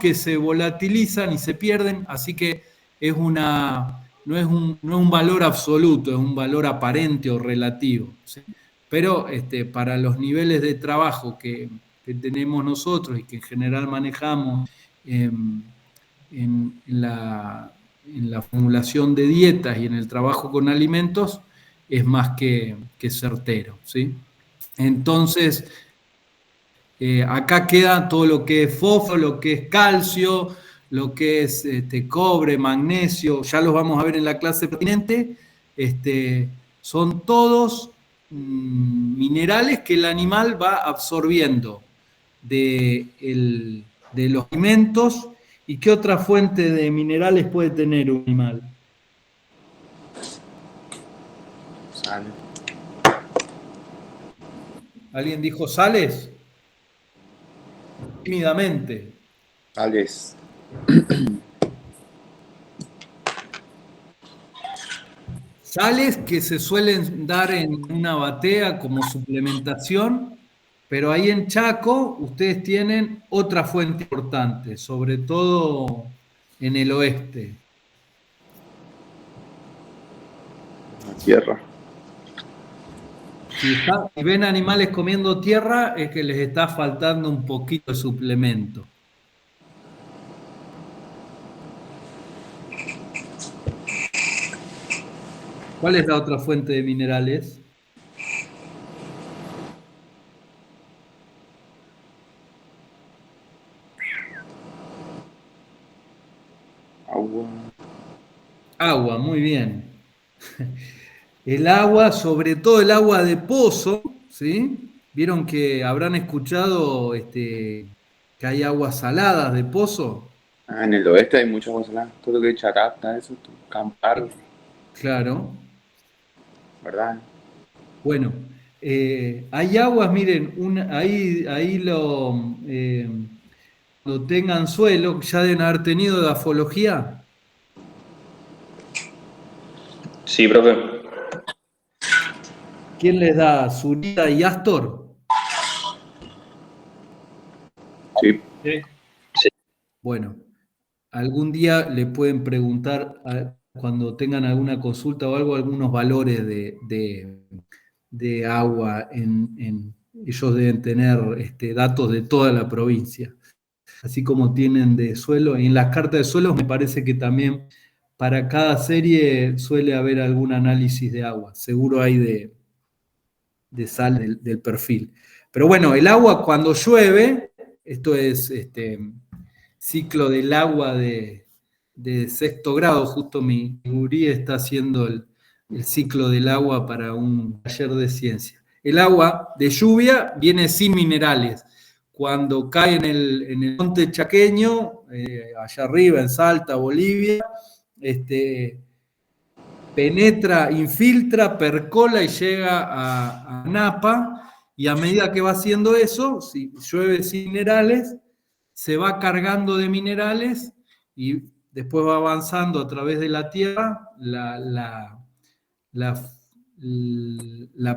que se volatilizan y se pierden, así que no es un valor absoluto, es un valor aparente o relativo, ¿sí? Pero para los niveles de trabajo que tenemos nosotros y que en general manejamos en la formulación de dietas y en el trabajo con alimentos, es más que certero, ¿sí? Entonces, acá queda todo lo que es fósforo, lo que es calcio, lo que es cobre, magnesio, ya los vamos a ver en la clase pertinente. Son todos minerales que el animal va absorbiendo de los alimentos. ¿Y qué otra fuente de minerales puede tener un animal? Sale. ¿Alguien dijo sales? Tímidamente. Sales. Sales que se suelen dar en una batea como suplementación, pero ahí en Chaco ustedes tienen otra fuente importante, sobre todo en el oeste. La tierra. Si ven animales comiendo tierra, es que les está faltando un poquito de suplemento. ¿Cuál es la otra fuente de minerales? Agua. Agua, muy bien. El agua, sobre todo el agua de pozo, ¿sí? Vieron que habrán escuchado que hay aguas saladas de pozo. Ah, en el oeste hay muchas cosas. Todo lo que es charata, eso, campar, Claro. ¿verdad? Bueno, hay aguas, miren, ahí cuando tengan suelo, ya deben haber tenido edafología. Sí, profe. ¿Quién les da? ¿Zurita y Astor? Sí. Sí. Bueno, algún día le pueden preguntar cuando tengan alguna consulta o algo, algunos valores de agua. Ellos deben tener datos de toda la provincia, así como tienen de suelo. Y en las cartas de suelos me parece que también para cada serie suele haber algún análisis de agua. Seguro hay de sal del perfil. Pero bueno, el agua cuando llueve, esto es ciclo del agua de sexto grado, justo mi gurí está haciendo el ciclo del agua para un taller de ciencia. El agua de lluvia viene sin minerales. Cuando cae en el monte chaqueño, allá arriba en Salta, Bolivia, penetra, infiltra, percola y llega a Napa, y a medida que va haciendo eso, si llueve sin minerales, se va cargando de minerales y después va avanzando a través de la tierra, la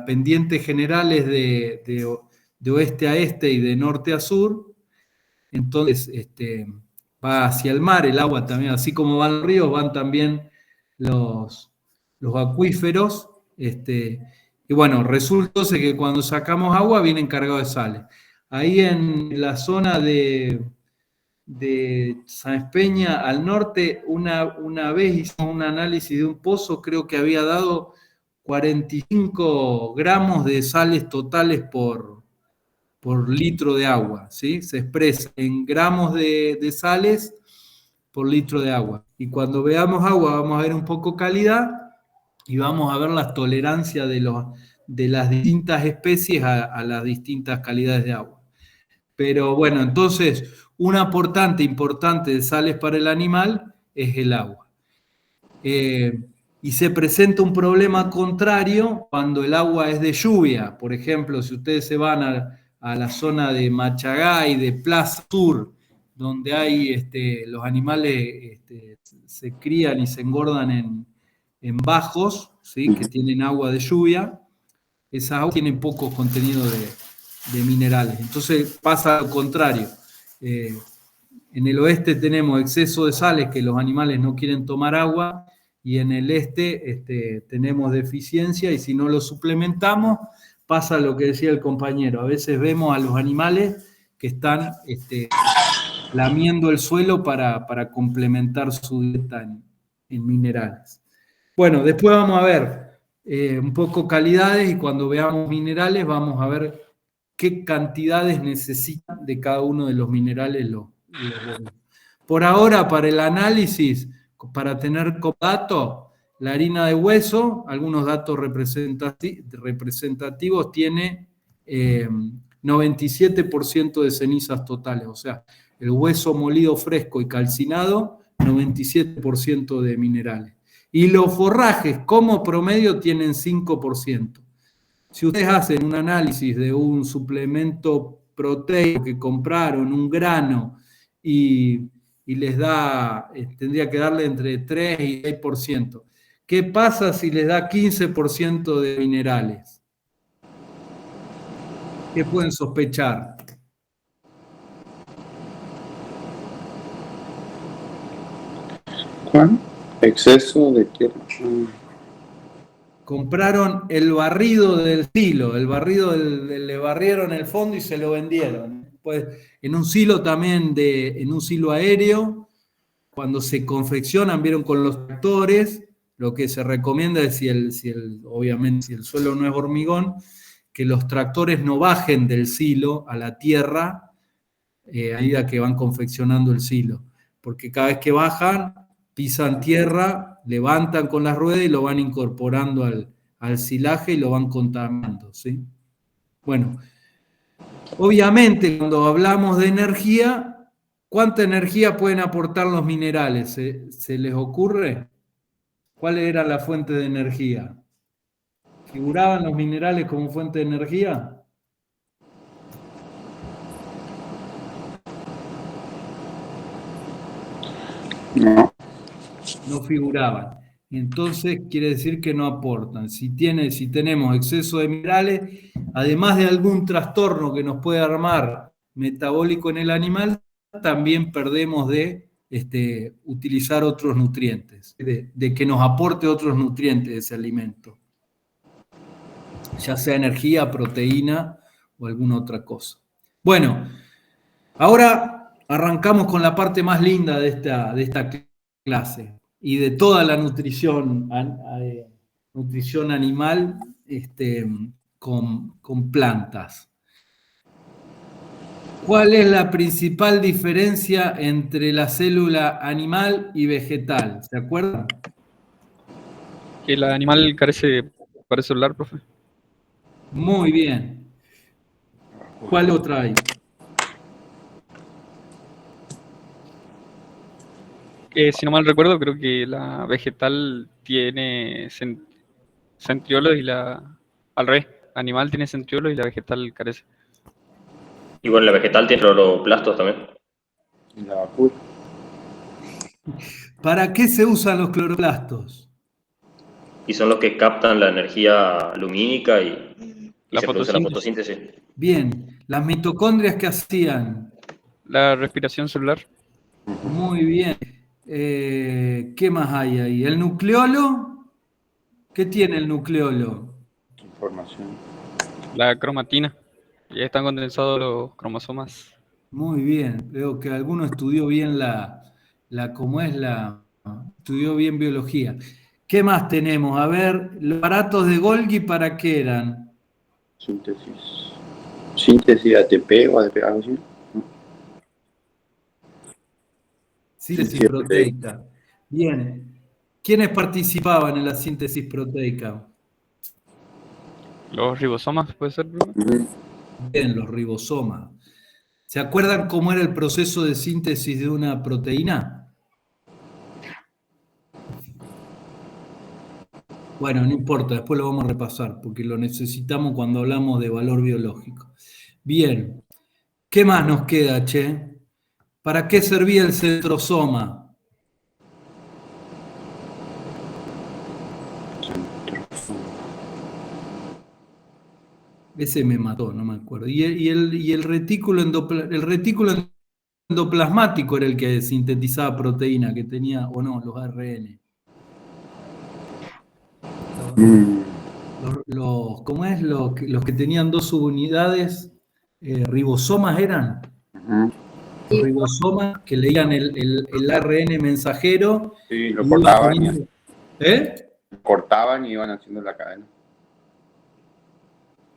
pendiente general es de oeste a este y de norte a sur, entonces va hacia el mar, el agua también, así como van los ríos, van también los acuíferos, y bueno, resulta que cuando sacamos agua vienen cargados de sales. Ahí en la zona de San Peña al norte, una vez hicimos un análisis de un pozo, creo que había dado 45 gramos de sales totales por litro de agua, ¿sí? Se expresa en gramos de sales por litro de agua. Y cuando veamos agua vamos a ver un poco calidad y vamos a ver las tolerancias de las distintas especies a las distintas calidades de agua. Pero bueno, entonces un aportante importante de sales para el animal es el agua. Y se presenta un problema contrario cuando el agua es de lluvia. Por ejemplo, si ustedes se van a la zona de Machagay, de Plaza Sur, donde hay los animales se crían y se engordan en bajos, ¿sí? Que tienen agua de lluvia, esa agua tiene poco contenido de minerales. Entonces pasa lo contrario. en el oeste tenemos exceso de sales que los animales no quieren tomar agua, y en el este tenemos deficiencia, y si no lo suplementamos, pasa lo que decía el compañero. A veces vemos a los animales que están lamiendo el suelo para complementar su dieta en minerales. Bueno, después vamos a ver un poco calidades, y cuando veamos minerales vamos a ver qué cantidades necesitan de cada uno de los minerales los huevos. Por ahora, para el análisis, para tener como dato, la harina de hueso, algunos datos representativos, tiene 97% de cenizas totales, o sea, el hueso molido fresco y calcinado, 97% de minerales. Y los forrajes, como promedio, tienen 5%. Si ustedes hacen un análisis de un suplemento proteico que compraron, un grano, y les da, tendría que darle entre 3 y 6%. ¿Qué pasa si les da 15% de minerales? ¿Qué pueden sospechar? ¿Cuál? Exceso de tierra. Compraron el barrido del silo, le barrieron el fondo y se lo vendieron. Pues, en un silo también, en un silo aéreo, cuando se confeccionan, vieron con los tractores, lo que se recomienda es, obviamente, si el suelo no es hormigón, que los tractores no bajen del silo a la tierra a medida que van confeccionando el silo, porque cada vez que bajan, pisan tierra, levantan con las ruedas y lo van incorporando al silaje y lo van contaminando, ¿sí? Bueno, obviamente cuando hablamos de energía, ¿cuánta energía pueden aportar los minerales? ¿Se les ocurre? ¿Cuál era la fuente de energía? ¿Figuraban los minerales como fuente de energía? No. No figuraban. Entonces quiere decir que no aportan. Si tenemos exceso de minerales, además de algún trastorno que nos puede armar metabólico en el animal, también perdemos de utilizar otros nutrientes, de que nos aporte otros nutrientes ese alimento, ya sea energía, proteína o alguna otra cosa. Bueno, ahora arrancamos con la parte más linda de esta clase y de toda la nutrición animal con plantas. ¿Cuál es la principal diferencia entre la célula animal y vegetal? ¿Se acuerdan? Que el animal carece de pared celular, profe. Muy bien. ¿Cuál otra hay? Si no mal recuerdo, creo que la vegetal tiene centriolos y al revés, animal tiene centriolos y la vegetal carece. Y bueno, la vegetal tiene cloroplastos también. La vacuna. ¿Para qué se usan los cloroplastos? Y son los que captan la energía lumínica y La se produce la fotosíntesis. fotosíntesis. Bien. ¿Las mitocondrias qué hacían? La respiración celular. Muy bien. ¿Qué más hay ahí? ¿El nucleolo? ¿Qué tiene el nucleolo? Información. La cromatina. Y ahí están condensados los cromosomas. Muy bien. Veo que alguno estudió bien estudió bien biología. ¿Qué más tenemos? A ver, los aparatos de Golgi, ¿para qué eran? Síntesis. Síntesis de ATP o ADP, algo así. Síntesis proteica. Bien. ¿Quiénes participaban en la síntesis proteica? Los ribosomas, ¿puede ser, profe? Bien, los ribosomas. ¿Se acuerdan cómo era el proceso de síntesis de una proteína? Bueno, no importa, después lo vamos a repasar, porque lo necesitamos cuando hablamos de valor biológico. Bien, ¿qué más nos queda, che? ¿Para qué servía el centrosoma? Ese me mató, no me acuerdo. ¿Y el retículo endoplasmático? ¿El retículo endoplasmático era el que sintetizaba proteína, que tenía, o no, los ARN. ¿Cómo es? Los que tenían 2 subunidades, ribosomas eran. Los ribosomas que leían el ARN mensajero. Sí, lo cortaban. Cortaban y iban haciendo la cadena.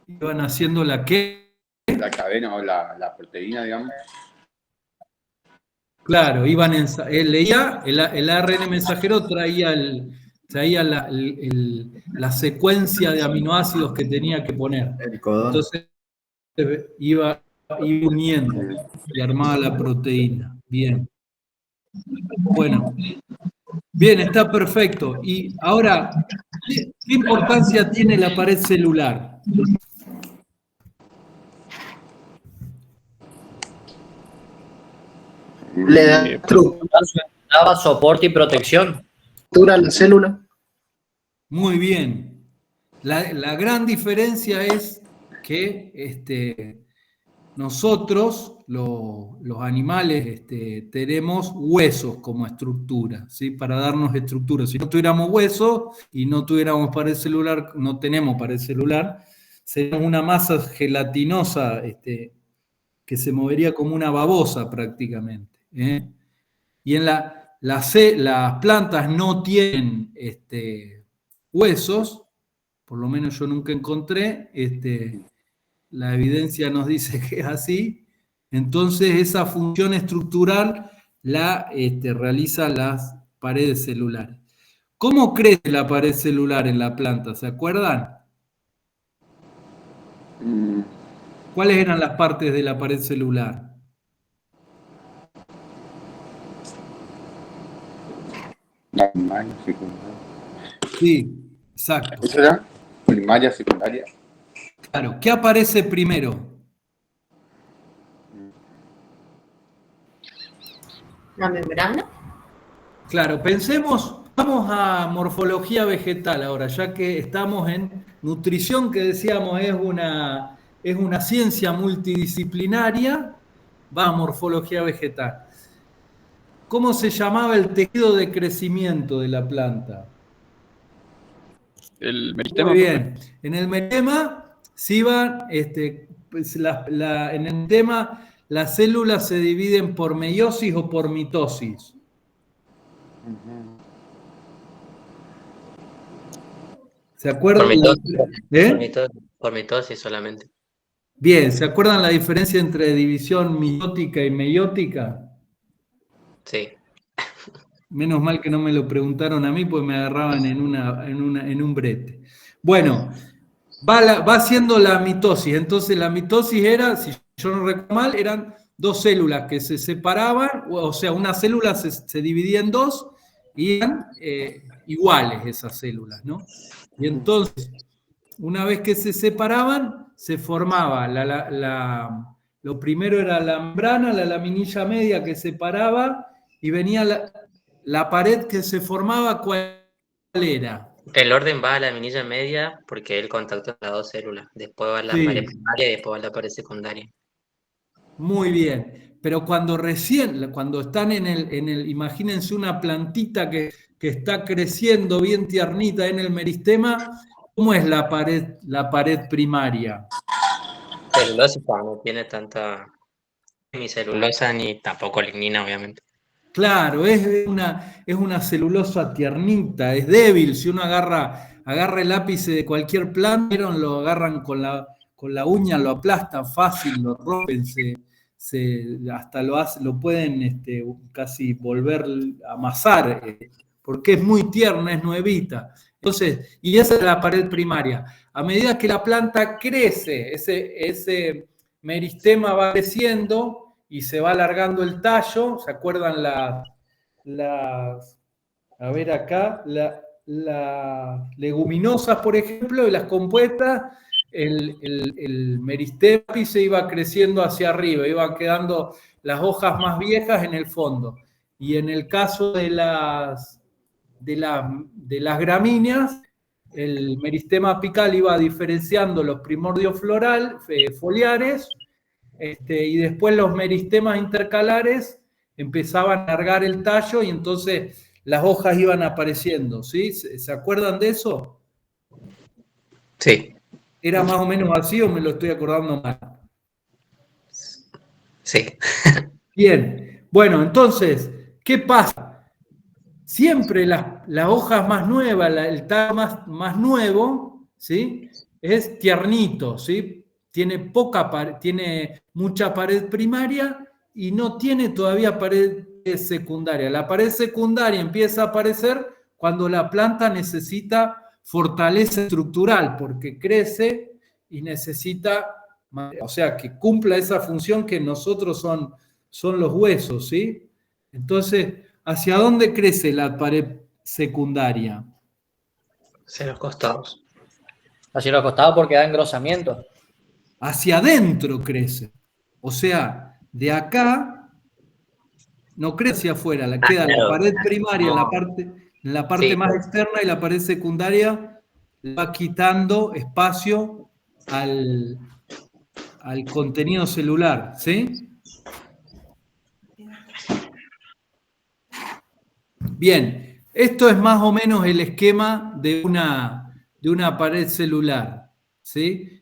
¿Iban haciendo la qué? La cadena o la proteína, digamos. Claro, leía el ARN mensajero, traía la secuencia de aminoácidos que tenía que poner. Entonces iba uniendo y armaba la proteína. Bien. Bueno. Bien, está perfecto. Y ahora, ¿qué importancia tiene la pared celular? Le daba soporte y protección a la célula. Muy bien. La gran diferencia es que nosotros, los animales, tenemos huesos como estructura, ¿sí? Para darnos estructura. Si no tuviéramos huesos y no tuviéramos pared celular, no tenemos pared celular, seríamos una masa gelatinosa que se movería como una babosa prácticamente. Y en las plantas no tienen huesos, por lo menos yo nunca encontré, la evidencia nos dice que es así. Entonces esa función estructural la realizan las paredes celulares. ¿Cómo crece la pared celular en la planta? ¿Se acuerdan? ¿Cuáles eran las partes de la pared celular? La primaria, secundaria. Sí, exacto. ¿Eso era? Primaria, secundaria. Claro, ¿qué aparece primero? ¿La membrana? Claro, pensemos, vamos a morfología vegetal ahora, ya que estamos en nutrición, que decíamos es una ciencia multidisciplinaria, va a morfología vegetal. ¿Cómo se llamaba el tejido de crecimiento de la planta? El meristema. Muy bien. En el meristema se iban, en el meristema las células se dividen por meiosis o por mitosis. ¿Se acuerdan? Por mitosis solamente. Bien, ¿se acuerdan la diferencia entre división mitótica y meiótica? Sí. Menos mal que no me lo preguntaron a mí, pues me agarraban en un brete. Bueno, va haciendo la mitosis. Entonces la mitosis era, si yo no recuerdo mal, eran 2 células que se separaban, o sea, una célula se dividía en 2 y eran iguales esas células, ¿no? Y entonces, una vez que se separaban, se formaba lo primero era la membrana, la laminilla media que separaba, y venía la pared que se formaba. ¿Cuál era? El orden va a la laminilla media porque el contacto entre las 2 células. Después va a la pared primaria y después va a la pared secundaria. Muy bien. Pero cuando están imagínense una plantita que está creciendo bien tiernita en el meristema, ¿cómo es la pared primaria? Celulósica, no tiene tanta ni celulosa ni tampoco lignina, obviamente. Claro, es una celulosa tiernita, es débil. Si uno agarra el ápice de cualquier planta, lo agarran con la uña, lo aplastan fácil, lo rompen, hasta lo pueden casi volver a amasar, porque es muy tierna, es nuevita. Entonces, y esa es la pared primaria. A medida que la planta crece, ese meristema va creciendo y se va alargando el tallo. ¿Se acuerdan a ver acá, las leguminosas, por ejemplo, y las compuestas? El meristema se iba creciendo hacia arriba, iban quedando las hojas más viejas en el fondo. Y en el caso de las gramíneas, el meristema apical iba diferenciando los primordios foliares, y después los meristemas intercalares empezaban a alargar el tallo y entonces las hojas iban apareciendo, ¿sí? ¿Se acuerdan de eso? Sí, ¿Era más o menos así o me lo estoy acordando mal? sí. Bien, bueno, entonces, ¿qué pasa? Siempre las hojas más nuevas, el tallo más nuevo, ¿sí? Es tiernito, ¿sí? Tiene tiene mucha pared primaria y no tiene todavía pared secundaria. La pared secundaria empieza a aparecer cuando la planta necesita fortaleza estructural, porque crece y necesita, o sea, que cumpla esa función que nosotros son los huesos, ¿sí? Entonces, ¿hacia dónde crece la pared secundaria? Hacia los costados. Hacia los costados porque da engrosamiento. Hacia adentro crece. O sea, de acá no crece hacia afuera, queda la Claro. pared primaria No. en la parte Sí, más externa y la pared secundaria va quitando espacio al contenido celular, ¿sí? Bien, esto es más o menos el esquema de una pared celular, ¿sí?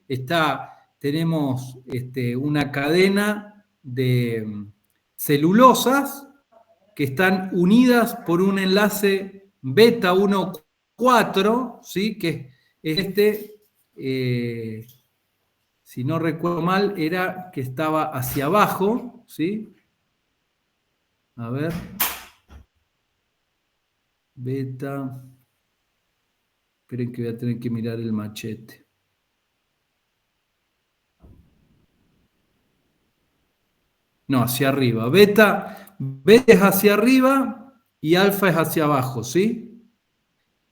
Tenemos una cadena de celulosas que están unidas por un enlace beta 1,4, ¿sí? Que es si no recuerdo mal, era que estaba hacia abajo, ¿sí? A ver. Beta. Esperen que voy a tener que mirar el machete. No, hacia arriba. Beta es hacia arriba y alfa es hacia abajo, ¿sí?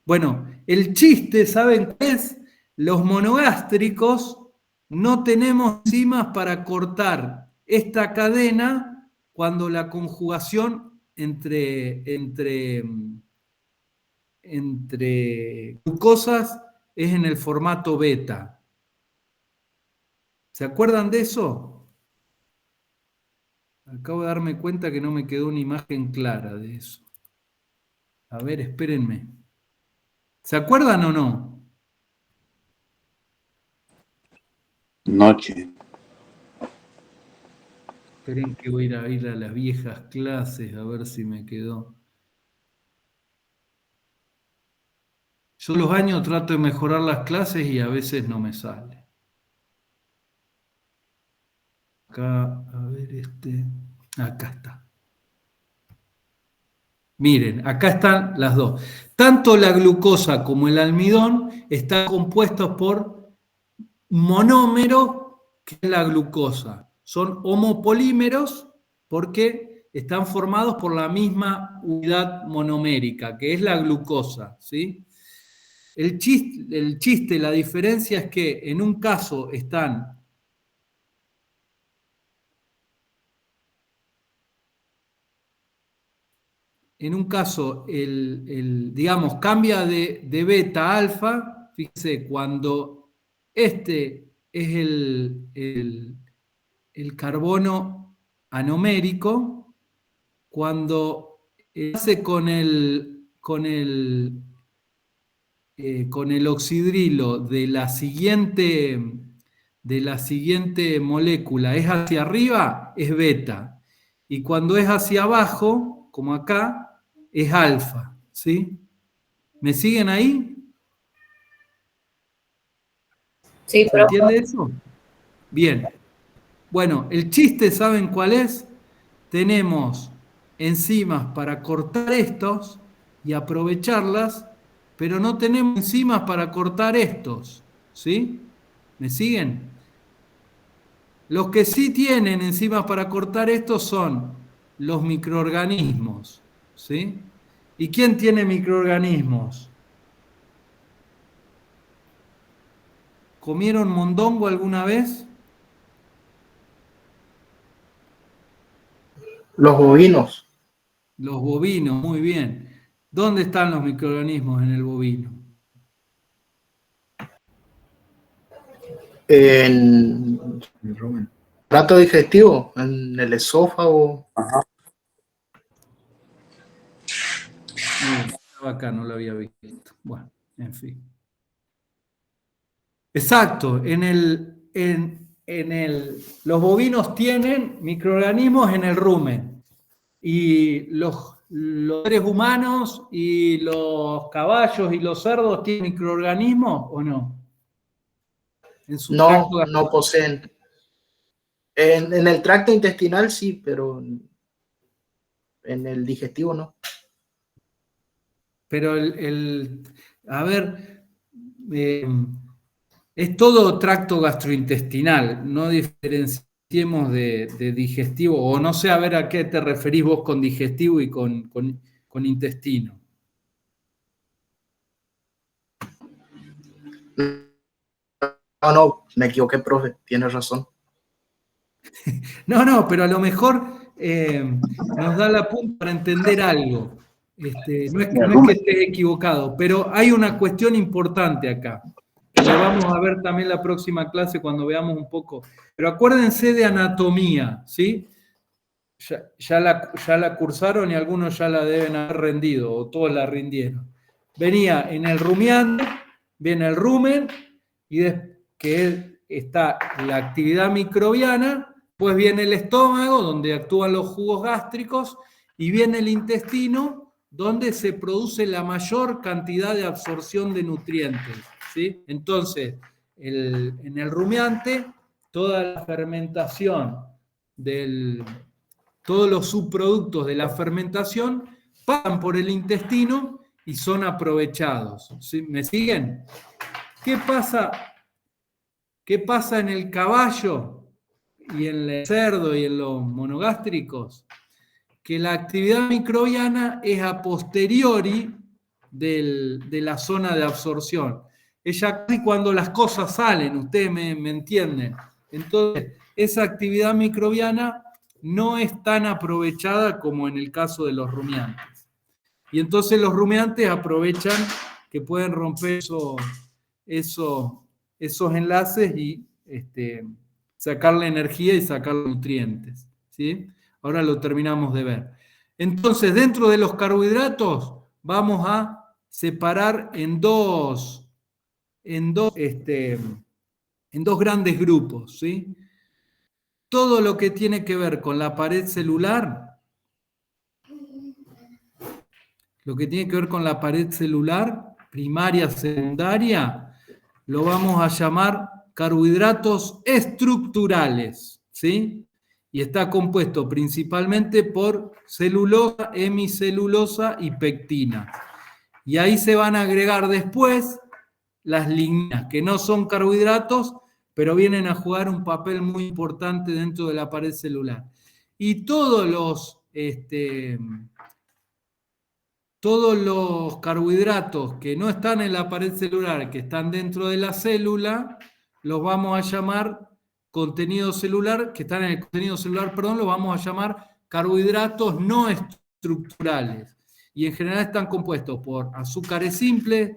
Bueno, el chiste, ¿saben qué es? Los monogástricos no tenemos enzimas para cortar esta cadena cuando la conjugación entre glucosas es en el formato beta. ¿Se acuerdan de eso? Acabo de darme cuenta que no me quedó una imagen clara de eso. A ver, espérenme. ¿Se acuerdan o no? Noche. Esperen que voy a ir a las viejas clases a ver si me quedó. Yo los años trato de mejorar las clases y a veces no me sale. Acá, a ver, acá está. Miren, acá están las dos. Tanto la glucosa como el almidón están compuestos por monómero, que es la glucosa. Son homopolímeros porque están formados por la misma unidad monomérica, que es la glucosa, ¿sí? El chiste, la diferencia es que en un caso están digamos, cambia de beta a alfa, fíjense, cuando este es el carbono anomérico, cuando hace con el oxidrilo de la siguiente molécula es hacia arriba, es beta. Y cuando es hacia abajo, como acá, es alfa. ¿Sí? ¿Me siguen ahí? Sí, ¿Se pero entiende eso? Bien. Bueno, el chiste, ¿saben cuál es? Tenemos enzimas para cortar estos y aprovecharlas, pero no tenemos enzimas para cortar estos. ¿Sí? ¿Me siguen? Los que sí tienen enzimas para cortar estos son los microorganismos. ¿Sí? ¿Y quién tiene microorganismos? ¿Comieron mondongo alguna vez? Los bovinos. Los bovinos, muy bien. ¿Dónde están los microorganismos en el bovino? En Trato digestivo, en el esófago. Ajá. Estaba acá, no lo había visto. Bueno, en fin. Exacto, los bovinos tienen microorganismos en el rumen y los seres humanos y los caballos y los cerdos tienen microorganismos o no? En su tracto No poseen. En el tracto intestinal sí, pero en el digestivo no. Pero a ver, es todo tracto gastrointestinal, no diferenciemos de digestivo, o no sé a ver a qué te referís vos con digestivo y con intestino. No, me equivoqué, profe, tienes razón. No, pero a lo mejor nos da la punta para entender algo. No es que estés equivocado, pero hay una cuestión importante acá, que lo vamos a ver también la próxima clase cuando veamos un poco. Pero acuérdense de anatomía, ¿sí? Ya la cursaron y algunos ya la deben haber rendido, o todos la rindieron. Venía en el rumiante, viene el rumen, y que está la actividad microbiana, pues viene el estómago, donde actúan los jugos gástricos, y viene el intestino, donde se produce la mayor cantidad de absorción de nutrientes, ¿sí? Entonces, en el rumiante, toda la fermentación todos los subproductos de la fermentación pasan por el intestino y son aprovechados. ¿Sí? ¿Me siguen? ¿Qué pasa en el caballo y en el cerdo y en los monogástricos? Que la actividad microbiana es a posteriori de la zona de absorción. Es ya casi cuando las cosas salen, ustedes me entienden. Entonces, esa actividad microbiana no es tan aprovechada como en el caso de los rumiantes. Y entonces los rumiantes aprovechan que pueden romper esos enlaces y sacar la energía y sacar los nutrientes, ¿sí? Ahora lo terminamos de ver. Entonces, dentro de los carbohidratos, vamos a separar en dos grandes grupos, ¿sí? Todo lo que tiene que ver con la pared celular, primaria, secundaria, lo vamos a llamar carbohidratos estructurales, ¿sí? Y está compuesto principalmente por celulosa, hemicelulosa y pectina. Y ahí se van a agregar después las ligninas, que no son carbohidratos, pero vienen a jugar un papel muy importante dentro de la pared celular. Y todos los carbohidratos que no están en la pared celular, que están dentro de la célula, los vamos a llamar contenido celular, que están en el contenido celular, perdón, los vamos a llamar carbohidratos no estructurales. Y en general están compuestos por azúcares simples,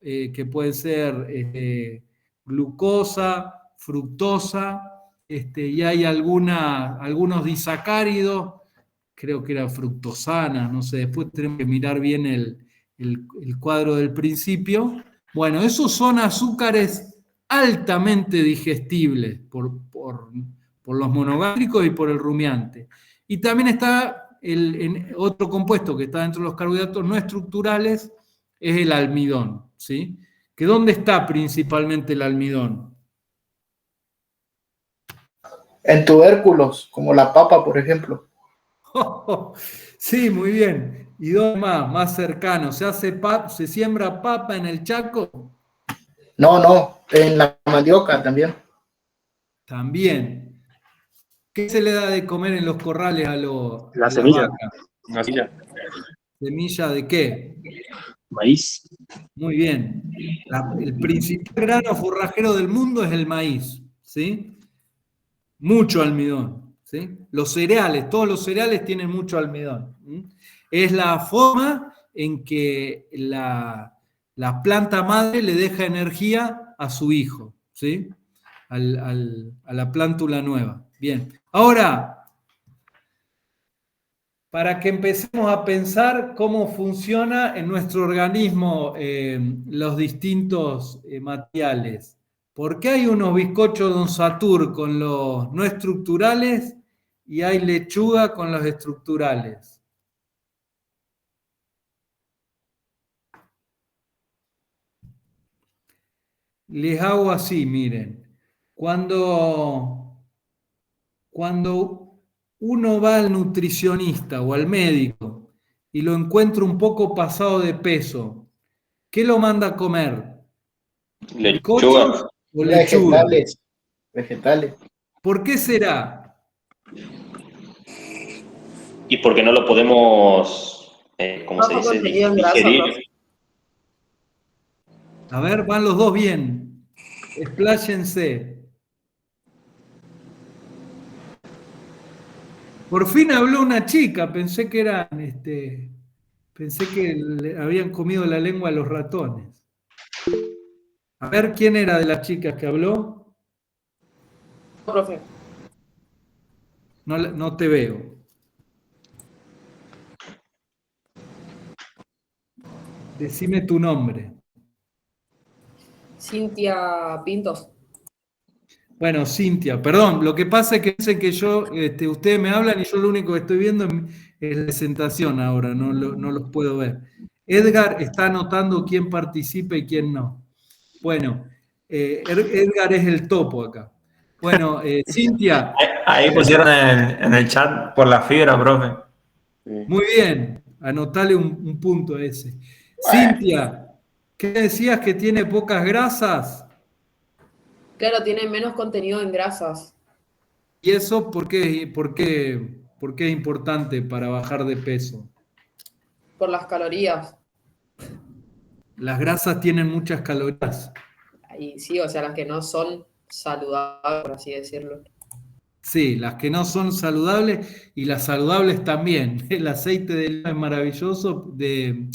que pueden ser glucosa, fructosa, y hay algunos disacáridos, creo que era fructosana, no sé, después tenemos que mirar bien el cuadro del principio. Bueno, esos son azúcares altamente digestibles por los monogástricos y por el rumiante. Y también está otro compuesto que está dentro de los carbohidratos no estructurales, es el almidón, ¿sí? ¿Que dónde está principalmente el almidón? En tubérculos, como la papa, por ejemplo. Sí, muy bien. ¿Y dónde más cercano? ¿Se siembra papa en el Chaco? No, en la mandioca también. También. ¿Qué se le da de comer en los corrales a las semilla. vacas? Una silla. ¿Semilla de qué? Maíz. Muy bien. El principal grano forrajero del mundo es el maíz, ¿sí? Mucho almidón, ¿sí? Los cereales, todos los cereales tienen mucho almidón. ¿Sí? Es la forma en que la planta madre le deja energía a su hijo, ¿sí? A la plántula nueva. Bien. Ahora, para que empecemos a pensar cómo funciona en nuestro organismo los distintos materiales. ¿Por qué hay unos bizcochos Don Satur con los no estructurales y hay lechuga con los estructurales? Les hago así, miren. Cuando uno va al nutricionista o al médico y lo encuentra un poco pasado de peso, ¿qué lo manda a comer? ¿Bizcochos Lechuga. o lechuga? Vegetales. Vegetales. ¿Por qué será? Y porque no lo podemos, ¿cómo se Bajo dice? contenido en grasa, Digerir. profe. A ver, van los dos bien. Expláyense. Por fin habló una chica, pensé que eran, pensé que le habían comido la lengua a los ratones. A ver, ¿quién era de las chicas que habló? Profe. No te veo. Decime tu nombre. Cintia Pintos. Bueno, Cintia, perdón, lo que pasa es que dicen que yo, ustedes me hablan y yo lo único que estoy viendo es la presentación ahora, no los puedo ver. Edgar está anotando quién participa y quién no. Bueno, Edgar es el topo acá. Bueno, Cintia. Ahí pusieron en el chat por la fibra, profe. Muy bien, anotale un punto a ese. Cintia, ¿qué decías que tiene pocas grasas? Claro, tiene menos contenido en grasas. ¿Y eso por qué es importante para bajar de peso? Por las calorías. Las grasas tienen muchas calorías. Y sí, o sea, las que no son saludables, por así decirlo. Sí, las que no son saludables y las saludables también. El aceite de oliva es maravilloso, de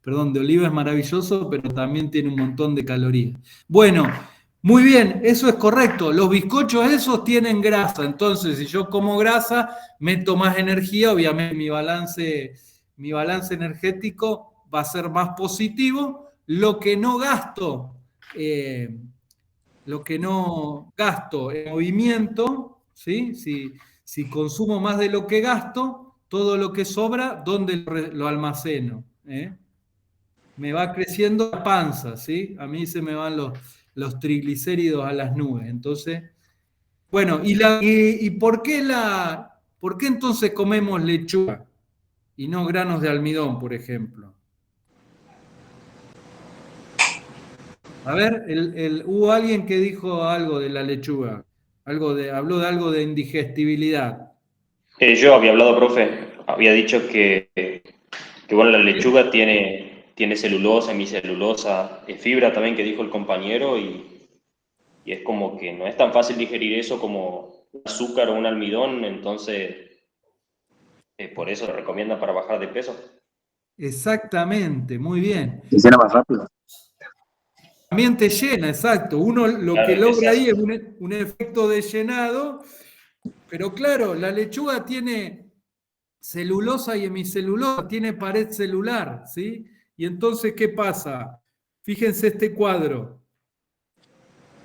oliva es maravilloso, pero también tiene un montón de calorías. Bueno, muy bien, eso es correcto. Los bizcochos esos tienen grasa, entonces si yo como grasa, meto más energía, obviamente mi balance energético va a ser más positivo. Lo que no gasto en movimiento, ¿sí? Si consumo más de lo que gasto, todo lo que sobra, ¿dónde lo almaceno? Me va creciendo la panza, ¿sí? A mí se me van los triglicéridos a las nubes. Entonces, bueno, ¿y por qué entonces comemos lechuga y no granos de almidón, por ejemplo? A ver, hubo alguien que dijo algo de la lechuga, habló de algo de indigestibilidad. Yo había hablado, profe, había dicho que bueno, la lechuga tiene celulosa, hemicelulosa, fibra también que dijo el compañero y es como que no es tan fácil digerir eso como un azúcar o un almidón, entonces por eso lo recomiendan para bajar de peso. Exactamente, muy bien. Se llena más rápido. También te llena, exacto. Uno lo Claro, que logra exacto. ahí es un efecto de llenado, pero claro, la lechuga tiene celulosa y hemicelulosa, tiene pared celular, ¿sí? Y entonces, ¿qué pasa? Fíjense este cuadro.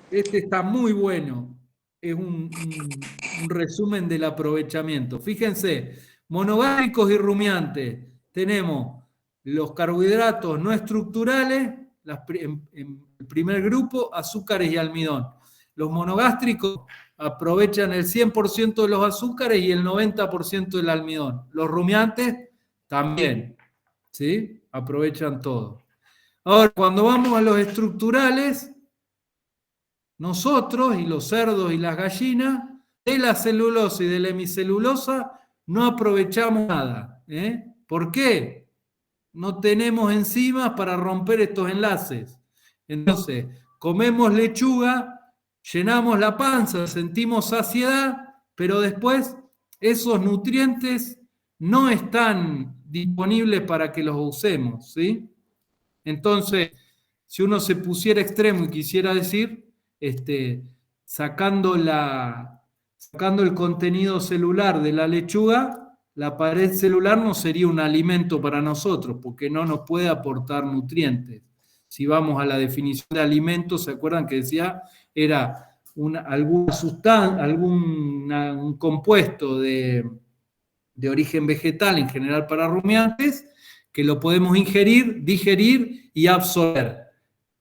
Este está muy bueno. Es un resumen del aprovechamiento. Fíjense, monogástricos y rumiantes. Tenemos los carbohidratos no estructurales, en el primer grupo, azúcares y almidón. Los monogástricos aprovechan el 100% de los azúcares y el 90% del almidón. Los rumiantes también, ¿sí? Aprovechan todo. Ahora, cuando vamos a los estructurales, nosotros y los cerdos y las gallinas, de la celulosa y de la hemicelulosa, no aprovechamos nada. ¿Por qué? No tenemos enzimas para romper estos enlaces. Entonces, comemos lechuga, llenamos la panza, sentimos saciedad, pero después esos nutrientes no están disponibles para que los usemos, ¿sí? Entonces, si uno se pusiera extremo y quisiera decir, sacando la sacando el contenido celular de la lechuga, la pared celular no sería un alimento para nosotros, porque no nos puede aportar nutrientes. Si vamos a la definición de alimento, ¿se acuerdan que decía? Era alguna sustancia, un compuesto de origen vegetal, en general para rumiantes, que lo podemos ingerir, digerir y absorber.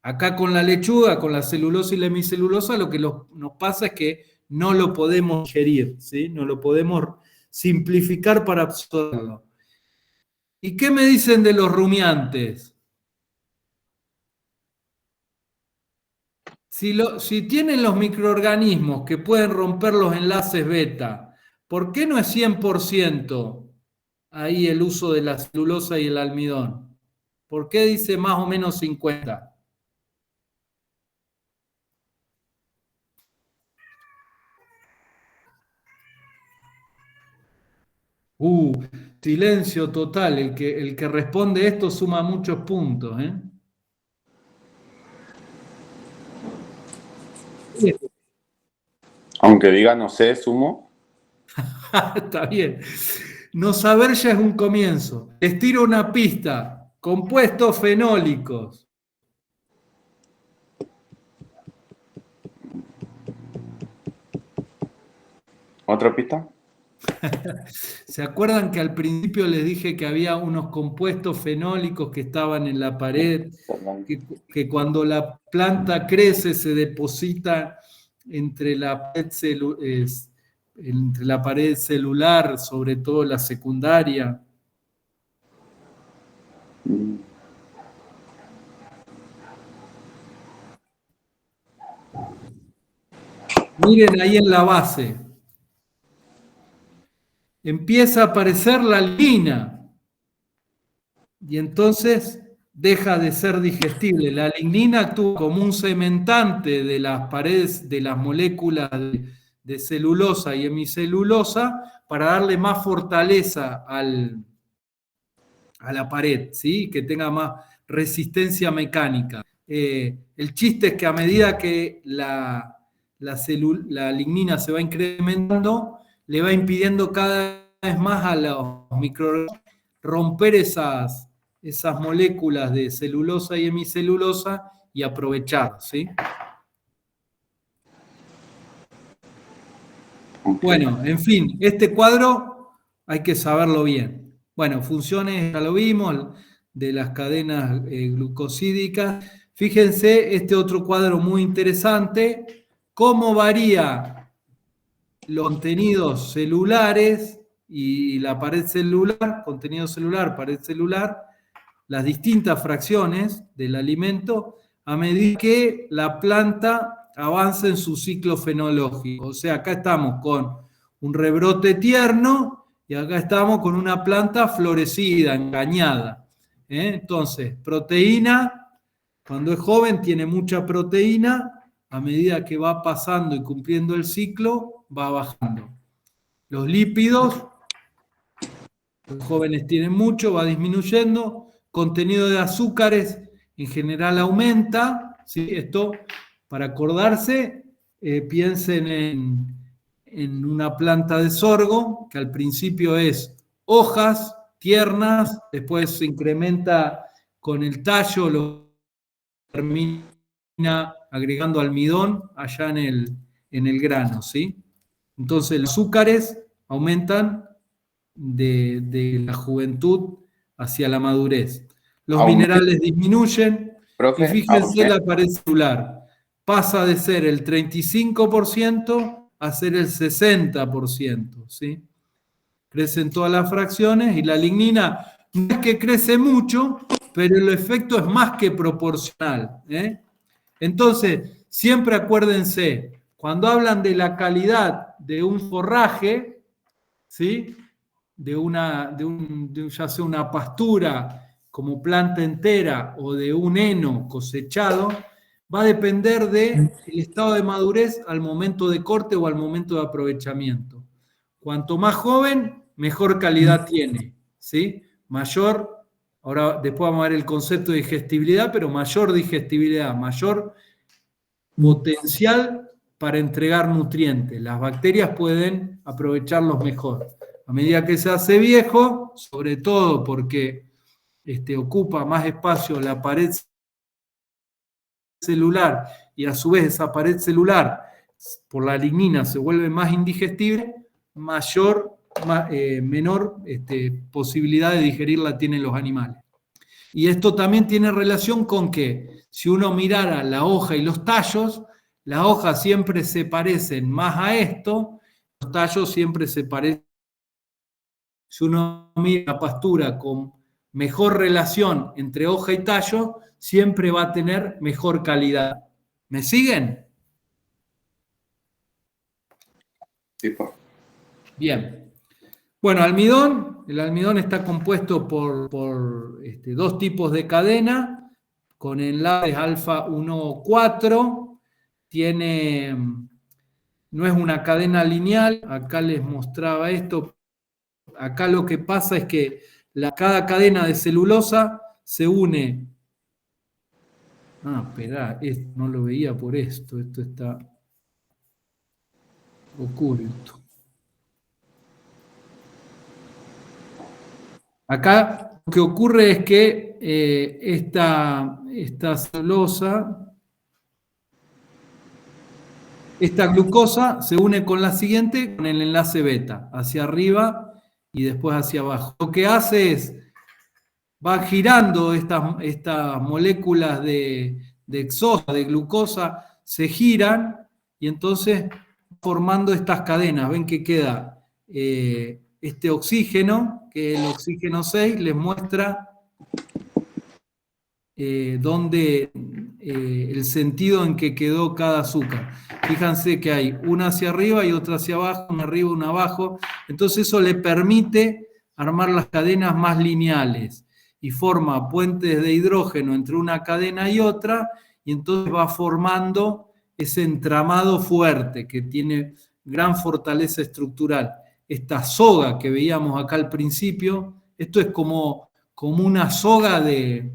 Acá con la lechuga, con la celulosa y la hemicelulosa, lo que nos pasa es que no lo podemos digerir, ¿sí? No lo podemos simplificar para absorberlo. ¿Y qué me dicen de los rumiantes? Si tienen los microorganismos que pueden romper los enlaces beta, ¿por qué no es 100% ahí el uso de la celulosa y el almidón? ¿Por qué dice más o menos 50%? Silencio total. El que responde esto suma muchos puntos, ¿eh? Aunque diga no sé, sumo. Está bien. No saber ya es un comienzo. Les tiro una pista. Compuestos fenólicos. ¿Otra pista? ¿Se acuerdan que al principio les dije que había unos compuestos fenólicos que estaban en la pared, que cuando la planta crece se deposita entre la pared celular, sobre todo la secundaria? Miren ahí en la base. Empieza a aparecer la lignina y entonces deja de ser digestible. La lignina actúa como un cementante de las paredes, de las moléculas de celulosa y hemicelulosa para darle más fortaleza a la pared, ¿sí? Que tenga más resistencia mecánica. El chiste es que a medida que la lignina se va incrementando, le va impidiendo cada vez más a los microorganismos romper esas moléculas de celulosa y hemicelulosa y aprovechar, ¿sí? Bueno, en fin, este cuadro hay que saberlo bien. Bueno, funciones, ya lo vimos, de las cadenas glucosídicas. Fíjense este otro cuadro muy interesante, cómo varía los contenidos celulares y la pared celular, contenido celular, pared celular, las distintas fracciones del alimento a medida que la planta avanza en su ciclo fenológico. O sea, acá estamos con un rebrote tierno y acá estamos con una planta florecida, engañada. Entonces, proteína, cuando es joven tiene mucha proteína, a medida que va pasando y cumpliendo el ciclo, va bajando. Los lípidos, los jóvenes tienen mucho, va disminuyendo. Contenido de azúcares en general aumenta, ¿sí? Esto, para acordarse, piensen en una planta de sorgo, que al principio es hojas tiernas, después se incrementa con el tallo, lo termina agregando almidón allá en el grano, ¿sí? Entonces los azúcares aumentan de la juventud hacia la madurez. Los minerales disminuyen, y fíjense la pared celular. Pasa de ser el 35% a ser el 60%, ¿sí? Crecen todas las fracciones y la lignina no es que crece mucho, pero el efecto es más que proporcional, ¿eh? Entonces, siempre acuérdense, cuando hablan de la calidad de un forraje, ¿sí? Ya sea una pastura como planta entera o de un heno cosechado, va a depender del estado de madurez al momento de corte o al momento de aprovechamiento. Cuanto más joven, mejor calidad tiene, ¿sí? Mayor, ahora después vamos a ver el concepto de digestibilidad, pero mayor digestibilidad, mayor potencial para entregar nutrientes. Las bacterias pueden aprovecharlos mejor. A medida que se hace viejo, sobre todo porque ocupa más espacio la pared celular y a su vez esa pared celular por la lignina se vuelve más indigestible, menor posibilidad de digerirla tienen los animales. Y esto también tiene relación con que si uno mirara la hoja y los tallos, las hojas siempre se parecen más a esto, los tallos siempre se parecen. Si uno mira la pastura con mejor relación entre hoja y tallo, siempre va a tener mejor calidad. ¿Me siguen? Sí, po. Bien. Bueno, almidón. El almidón está compuesto por dos tipos de cadena con enlaces alfa 1, 4. No es una cadena lineal. Acá les mostraba esto. Acá lo que pasa es que cada cadena de celulosa se une. Esperá, esto no lo veía por esto está oculto. Acá lo que ocurre es que esta celulosa, esta glucosa se une con la siguiente, con el enlace beta, hacia arriba y después hacia abajo. Lo que hace es, va girando estas moléculas de exosa, de glucosa, se giran y entonces formando estas cadenas. Ven que queda este oxígeno, que el oxígeno 6 les muestra el sentido en que quedó cada azúcar. Fíjense que hay una hacia arriba y otra hacia abajo, una arriba, una abajo. Entonces eso le permite armar las cadenas más lineales y forma puentes de hidrógeno entre una cadena y otra, y entonces va formando ese entramado fuerte que tiene gran fortaleza estructural. Esta soga que veíamos acá al principio, esto es como una soga de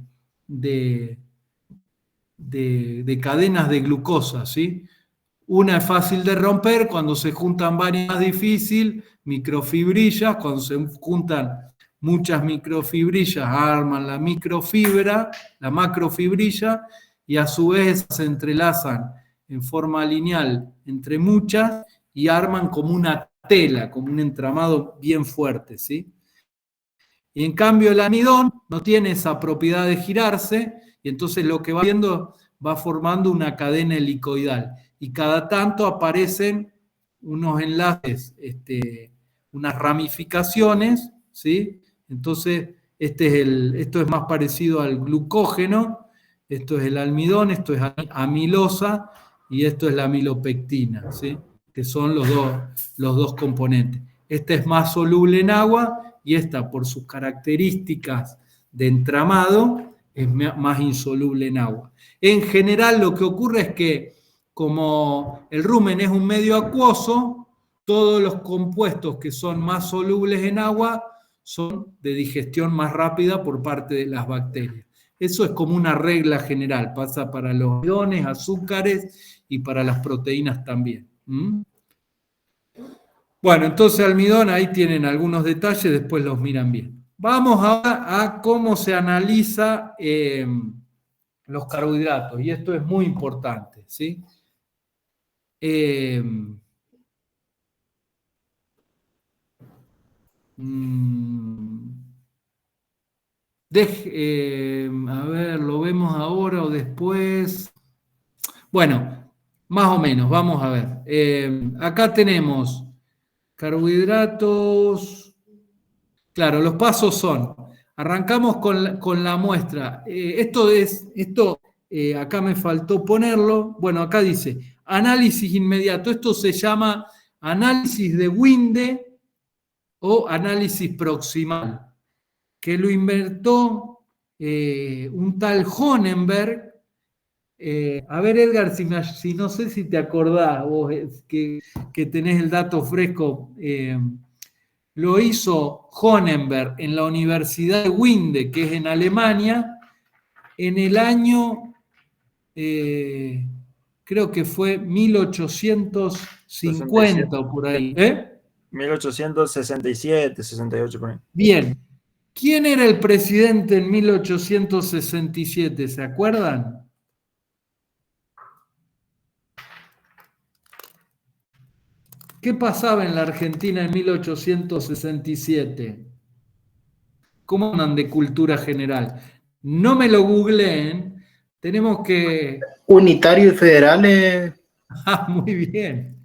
cadenas de glucosa, ¿sí? Una es fácil de romper, cuando se juntan varias es más difícil, microfibrillas, cuando se juntan muchas microfibrillas arman la microfibra, la macrofibrilla, y a su vez se entrelazan en forma lineal entre muchas y arman como una tela, como un entramado bien fuerte, ¿sí? Y en cambio el almidón no tiene esa propiedad de girarse, y entonces lo que va haciendo va formando una cadena helicoidal. Y cada tanto aparecen unos enlaces, unas ramificaciones, ¿sí? Entonces, esto es más parecido al glucógeno, esto es el almidón, esto es amilosa, y esto es la amilopectina, ¿sí? Que son los dos componentes. Esta es más soluble en agua, y esta, por sus características de entramado, es más insoluble en agua. En general, lo que ocurre es que, como el rumen es un medio acuoso, todos los compuestos que son más solubles en agua son de digestión más rápida por parte de las bacterias. Eso es como una regla general, pasa para los iones, azúcares y para las proteínas también. Bueno, entonces almidón, ahí tienen algunos detalles, después los miran bien. Vamos ahora a cómo se analiza los carbohidratos, y esto es muy importante, ¿sí? A ver, ¿lo vemos ahora o después? Bueno, más o menos, vamos a ver. Acá tenemos carbohidratos. Claro, los pasos son, arrancamos con la muestra. Acá me faltó ponerlo. Bueno, acá dice, análisis inmediato. Esto se llama análisis de Winde o análisis proximal, que lo inventó un tal Honenberg. A ver, Edgar, si no sé si te acordás, vos que tenés el dato fresco, lo hizo Honenberg en la Universidad de Winde, que es en Alemania, en el año creo que fue 1850 o por ahí. 1867, 68 por ahí. Bien. ¿Quién era el presidente en 1867? ¿Se acuerdan? ¿Qué pasaba en la Argentina en 1867? ¿Cómo andan de cultura general? No me lo googleen, tenemos que... Unitario y federal. Ah, muy bien.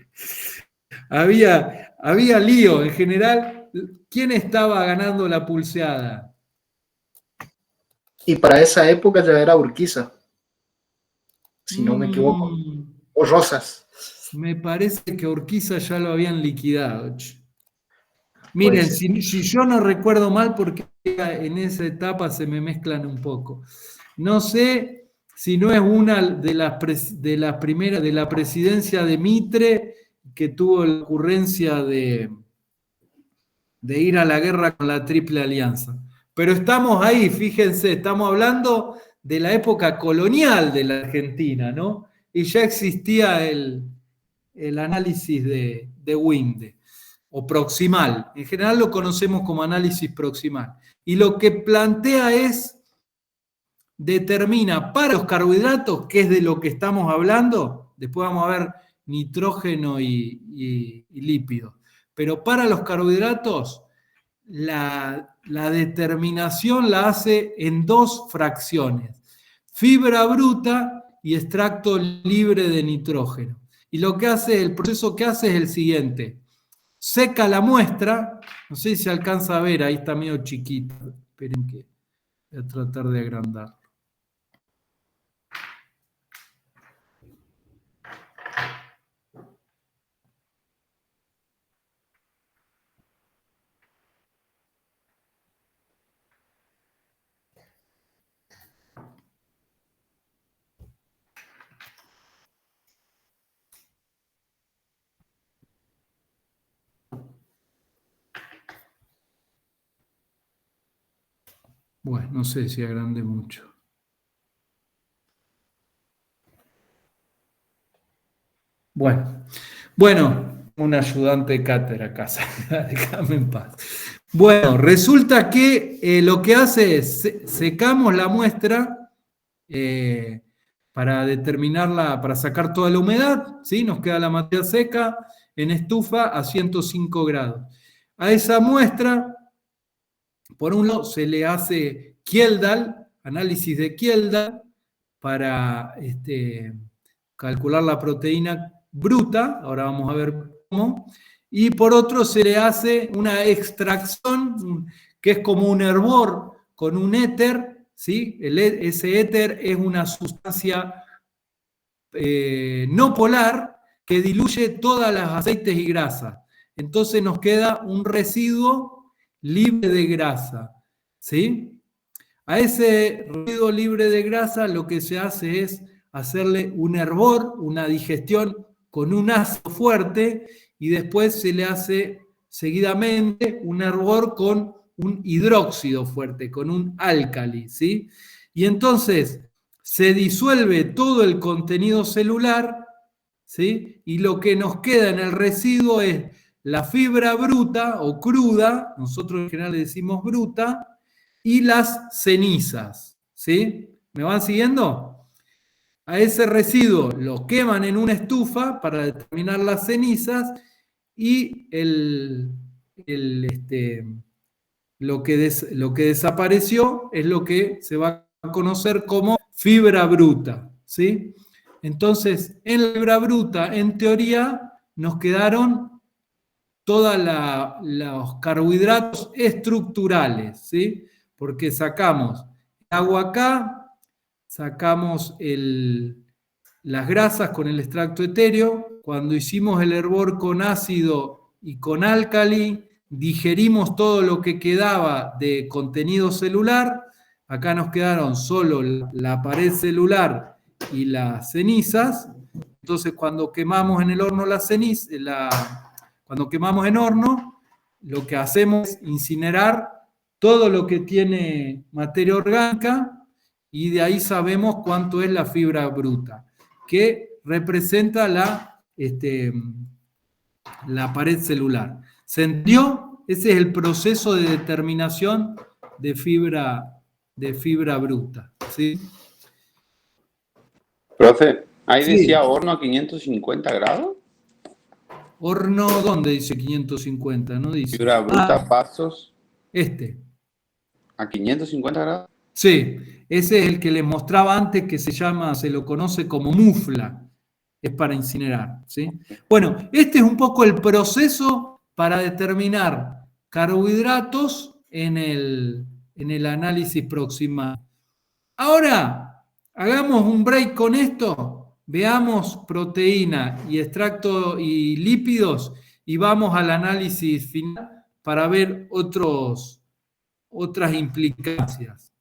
Había lío en general. ¿Quién estaba ganando la pulseada? Y para esa época ya era Urquiza, si no me equivoco. O Rosas. Me parece que a Urquiza ya lo habían liquidado. Miren, si yo no recuerdo mal, porque en esa etapa se me mezclan un poco. No sé si no es una de las primeras de la presidencia de Mitre que tuvo la ocurrencia de ir a la guerra con la Triple Alianza. Pero estamos ahí, fíjense, estamos hablando de la época colonial de la Argentina, ¿no? Y ya existía el análisis de Winde, o proximal. En general lo conocemos como análisis proximal. Y lo que plantea determina para los carbohidratos, que es de lo que estamos hablando, después vamos a ver nitrógeno y lípidos, pero para los carbohidratos la determinación la hace en dos fracciones: fibra bruta y extracto libre de nitrógeno. Y lo que hace, el proceso que hace es el siguiente: seca la muestra, no sé si se alcanza a ver, ahí está medio chiquito, esperen que voy a tratar de agrandar. Bueno, no sé si agrandé mucho. Bueno, un ayudante de cátedra a casa, déjame en paz. Bueno, resulta que lo que hace es, secamos la muestra para determinarla, para sacar toda la humedad, ¿sí? Nos queda la materia seca en estufa a 105 grados. A esa muestra, por un lado, se le hace Kjeldahl, análisis de Kjeldahl, para calcular la proteína bruta, ahora vamos a ver cómo, y por otro se le hace una extracción, que es como un hervor con un éter, ¿sí? Ese éter es una sustancia no polar que diluye todas las aceites y grasas. Entonces nos queda un residuo libre de grasa, ¿sí? A ese residuo libre de grasa lo que se hace es hacerle un hervor, una digestión con un ácido fuerte, y después se le hace seguidamente un hervor con un hidróxido fuerte, con un álcali, ¿sí? Y entonces se disuelve todo el contenido celular, ¿sí? Y lo que nos queda en el residuo es la fibra bruta o cruda, nosotros en general le decimos bruta, y las cenizas, ¿sí? ¿Me van siguiendo? A ese residuo lo queman en una estufa para determinar las cenizas, y lo que desapareció es lo que se va a conocer como fibra bruta, ¿sí? Entonces, en la fibra bruta, en teoría, nos quedaron todos los carbohidratos estructurales, ¿sí? Porque sacamos el agua acá, sacamos las grasas con el extracto etéreo. Cuando hicimos el hervor con ácido y con álcali, digerimos todo lo que quedaba de contenido celular. Acá nos quedaron solo la pared celular y las cenizas. Entonces, cuando quemamos en el horno cuando quemamos en horno, lo que hacemos es incinerar todo lo que tiene materia orgánica, y de ahí sabemos cuánto es la fibra bruta, que representa la pared celular. ¿Se entendió? Ese es el proceso de determinación de fibra bruta, ¿sí? Profe, ahí Sí. decía horno a 550 grados. Horno, ¿dónde dice 550? No dice. Fibra bruta, pasos a 550 grados. Sí, ese es el que les mostraba antes, que se lo conoce como mufla. Es para incinerar, ¿sí? Bueno, este es un poco el proceso para determinar carbohidratos en el análisis proximal. Ahora, hagamos un break con esto, veamos proteína y extracto y lípidos y vamos al análisis final para ver otras implicancias.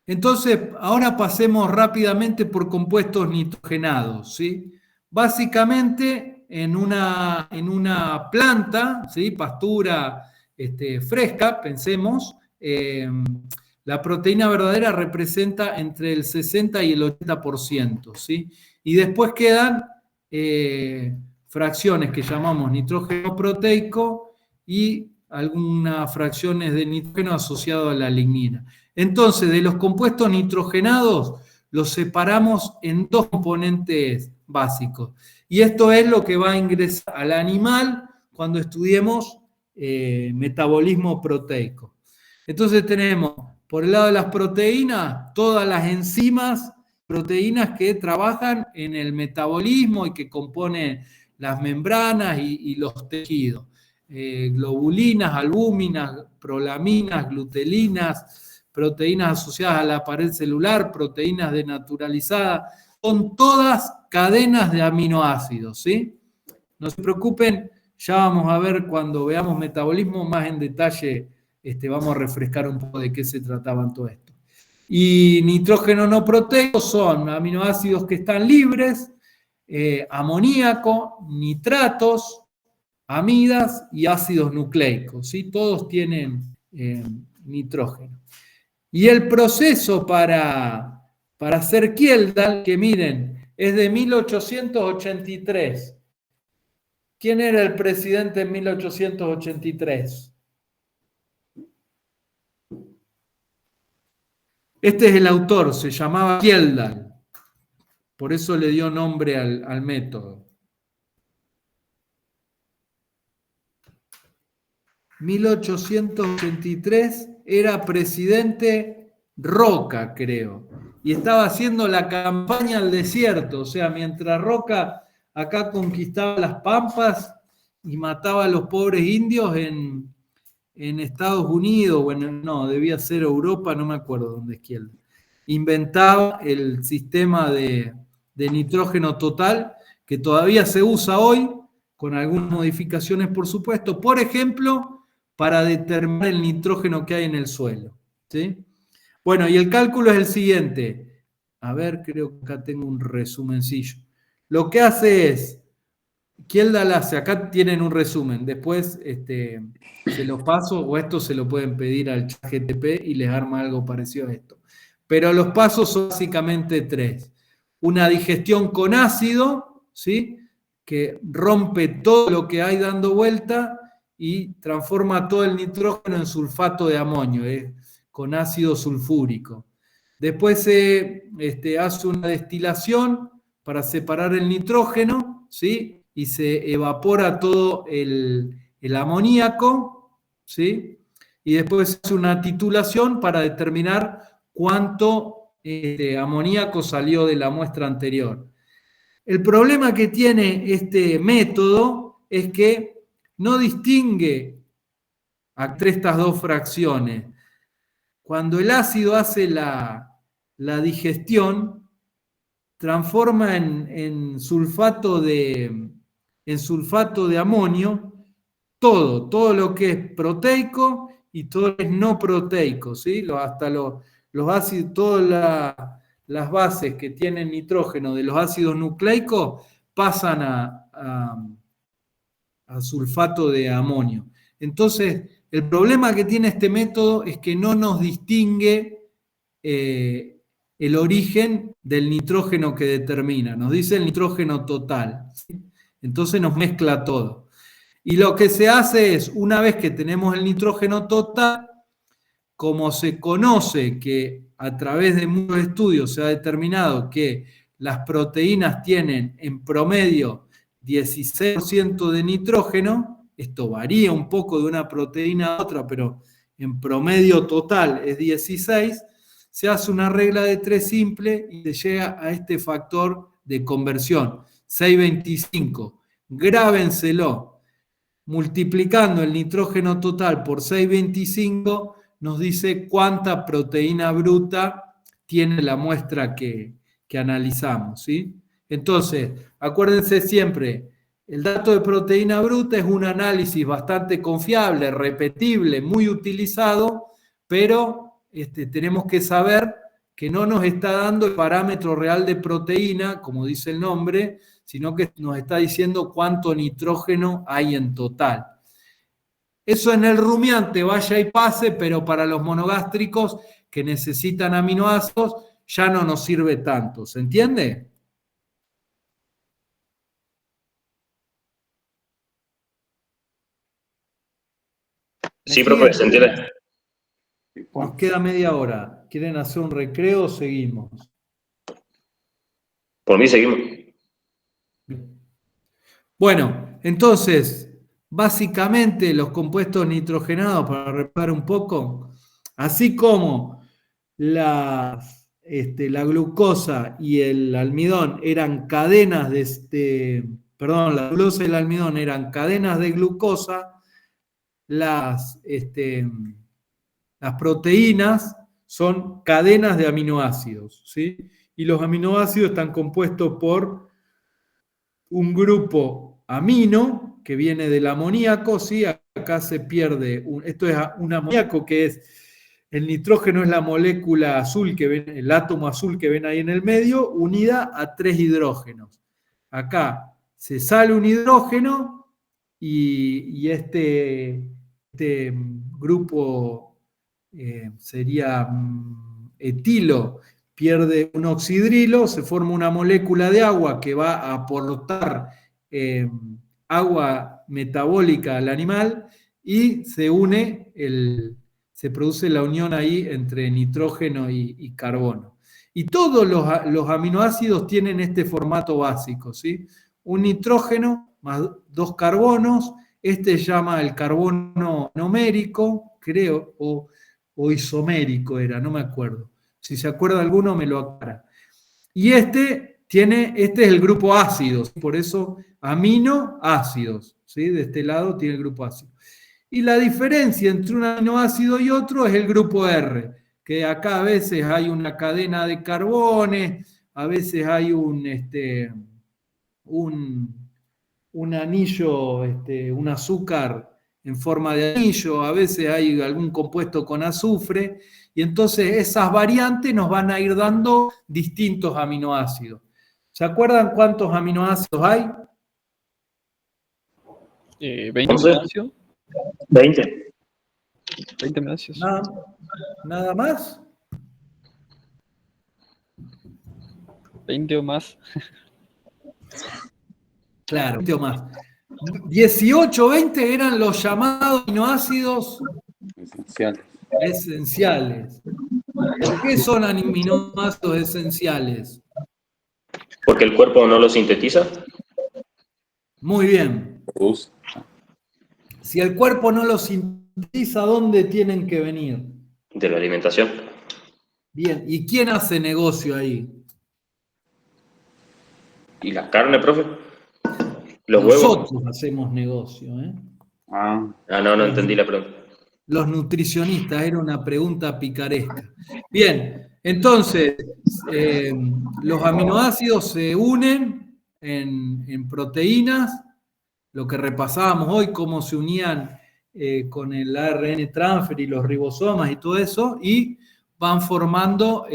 Entonces, ahora pasemos rápidamente por compuestos nitrogenados, ¿sí? Básicamente, en una planta, ¿sí? Pastura fresca, pensemos, la proteína verdadera representa entre el 60 y el 80%, ¿sí? Y después quedan fracciones que llamamos nitrógeno proteico y algunas fracciones de nitrógeno asociado a la lignina. Entonces, de los compuestos nitrogenados, los separamos en dos componentes básicos. Y esto es lo que va a ingresar al animal cuando estudiemos metabolismo proteico. Entonces tenemos, por el lado de las proteínas, todas las enzimas, proteínas que trabajan en el metabolismo y que componen las membranas y los tejidos. Globulinas, albúminas, prolaminas, glutelinas, proteínas asociadas a la pared celular, proteínas denaturalizadas, son todas cadenas de aminoácidos, ¿sí? No se preocupen, ya vamos a ver cuando veamos metabolismo más en detalle, vamos a refrescar un poco de qué se trataban todo esto. Y nitrógeno no proteico son aminoácidos que están libres, amoníaco, nitratos, amidas y ácidos nucleicos, ¿sí? Todos tienen nitrógeno. Y el proceso para hacer Kjeldahl, que miren, es de 1883. ¿Quién era el presidente en 1883? Este es el autor, se llamaba Kjeldahl. Por eso le dio nombre al método. 1883 era presidente Roca, creo, y estaba haciendo la campaña al desierto, o sea, mientras Roca acá conquistaba las pampas y mataba a los pobres indios en Estados Unidos, no, debía ser Europa, no me acuerdo dónde es Kjeldahl. Inventaba el sistema de nitrógeno total que todavía se usa hoy, con algunas modificaciones, por supuesto, por ejemplo, para determinar el nitrógeno que hay en el suelo, ¿sí? Bueno, y el cálculo es el siguiente. A ver, creo que acá tengo un resumencillo. Lo que hace es, Kjeldahl hace, acá tienen un resumen, después se los paso, o esto se lo pueden pedir al ChatGPT y les arma algo parecido a esto. Pero los pasos son básicamente tres. Una digestión con ácido, ¿sí? Que rompe todo lo que hay dando vuelta y transforma todo el nitrógeno en sulfato de amonio, con ácido sulfúrico. Después se hace una destilación para separar el nitrógeno, ¿sí? Y se evapora todo el amoníaco, ¿sí? Y después se hace una titulación para determinar cuánto amoníaco salió de la muestra anterior. El problema que tiene este método es que no distingue entre estas dos fracciones. Cuando el ácido hace la digestión, transforma en sulfato de amonio todo lo que es proteico y todo lo que es no proteico, ¿sí? Hasta los ácidos, todas las bases que tienen nitrógeno de los ácidos nucleicos pasan a sulfato de amonio. Entonces, el problema que tiene este método es que no nos distingue el origen del nitrógeno que determina, nos dice el nitrógeno total, ¿sí? Entonces nos mezcla todo. Y lo que se hace es, una vez que tenemos el nitrógeno total, como se conoce que a través de muchos estudios se ha determinado que las proteínas tienen en promedio 16% de nitrógeno, esto varía un poco de una proteína a otra, pero en promedio total es 16, se hace una regla de 3 simple y se llega a este factor de conversión, 625. Grábenselo. Multiplicando el nitrógeno total por 625 nos dice cuánta proteína bruta tiene la muestra que analizamos, ¿sí? Entonces, acuérdense siempre, el dato de proteína bruta es un análisis bastante confiable, repetible, muy utilizado, pero tenemos que saber que no nos está dando el parámetro real de proteína, como dice el nombre, sino que nos está diciendo cuánto nitrógeno hay en total. Eso en el rumiante vaya y pase, pero para los monogástricos que necesitan aminoácidos ya no nos sirve tanto. ¿Se entiende? Sí, profe, ¿se entiende? Nos queda media hora. ¿Quieren hacer un recreo o seguimos? Por mí seguimos. Bueno, entonces, básicamente los compuestos nitrogenados, para repasar un poco, así como la glucosa y el almidón eran cadenas la glucosa y el almidón eran cadenas de glucosa, las proteínas son cadenas de aminoácidos, ¿sí? Y los aminoácidos están compuestos por un grupo amino que viene del amoníaco, ¿sí? Acá se pierde, esto es un amoníaco que es, el nitrógeno es la molécula azul que ven, el átomo azul que ven ahí en el medio, unida a 3 hidrógenos. Acá se sale un hidrógeno y este grupo sería etilo, pierde un oxidrilo, se forma una molécula de agua que va a aportar agua metabólica al animal y se une, se produce la unión ahí entre nitrógeno y carbono. Y todos los aminoácidos tienen este formato básico, ¿sí? Un nitrógeno más 2 carbonos, se llama el carbono numérico, creo, o isomérico era, no me acuerdo. Si se acuerda alguno, me lo aclara. Y este es el grupo ácido, por eso aminoácidos, ¿sí? De este lado tiene el grupo ácido. Y la diferencia entre un aminoácido y otro es el grupo R, que acá a veces hay una cadena de carbones, a veces hay un anillo, un azúcar en forma de anillo, a veces hay algún compuesto con azufre, y entonces esas variantes nos van a ir dando distintos aminoácidos. ¿Se acuerdan cuántos aminoácidos hay? 20 aminoácidos. 20. 20 aminoácidos. ¿Nada más? 20 o más. Claro, 20 o más. 18 o 20 eran los llamados aminoácidos esenciales. ¿Por qué son aminoácidos esenciales? Porque el cuerpo no lo sintetiza. Muy bien. Si el cuerpo no los sintetiza, ¿dónde tienen que venir? De la alimentación. Bien, ¿y quién hace negocio ahí? ¿Y la carne, profe? ¿Los Nosotros huevos? hacemos negocio, ¿eh? No entendí la pregunta. Los nutricionistas, era una pregunta picaresca. Bien, entonces, los aminoácidos se unen en proteínas, lo que repasábamos hoy, cómo se unían con el ARN transfer y los ribosomas y todo eso, y van formando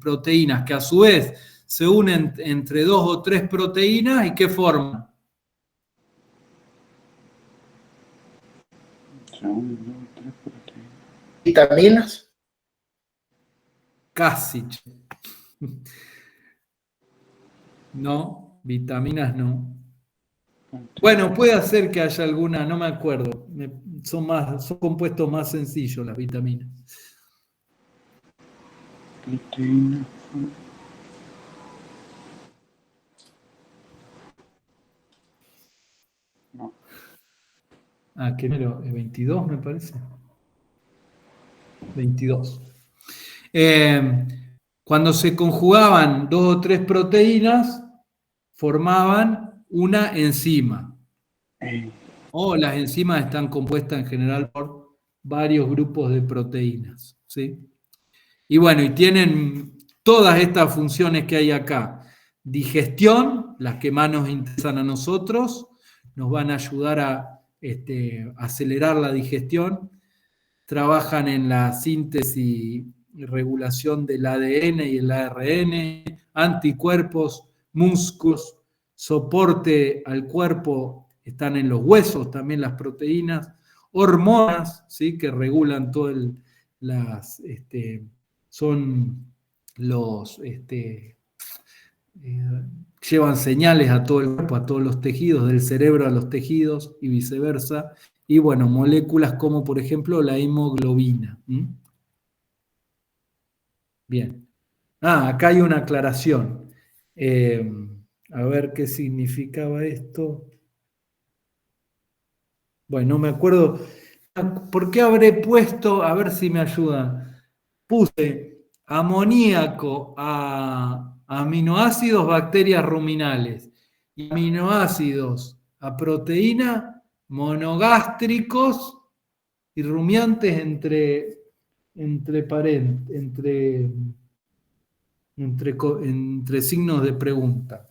proteínas que a su vez se unen entre 2 o 3 proteínas y ¿qué forman? Vitaminas. Casi. No, vitaminas no. Bueno, puede ser que haya alguna, no me acuerdo. Son compuestos más sencillos las vitaminas. Proteína. No. Ah, ¿qué número? 22 me parece. 22. Cuando se conjugaban 2 o 3 proteínas, formaban una enzima. O las enzimas están compuestas en general por varios grupos de proteínas, ¿sí? Y bueno, y tienen todas estas funciones que hay acá. Digestión, las que más nos interesan a nosotros, nos van a ayudar a acelerar la digestión. Trabajan en la síntesis y regulación del ADN y el ARN, anticuerpos, músculos, soporte al cuerpo, están en los huesos también las proteínas, hormonas, ¿sí? Que regulan todo son los llevan señales a todo el cuerpo, a todos los tejidos, del cerebro a los tejidos y viceversa. Y bueno, moléculas como por ejemplo la hemoglobina. Bien. Acá hay una aclaración. A ver qué significaba esto. Bueno, no me acuerdo. ¿Por qué habré puesto? A ver si me ayudan. Puse amoníaco a aminoácidos, bacterias ruminales, y aminoácidos a proteína, monogástricos y rumiantes entre signos de pregunta.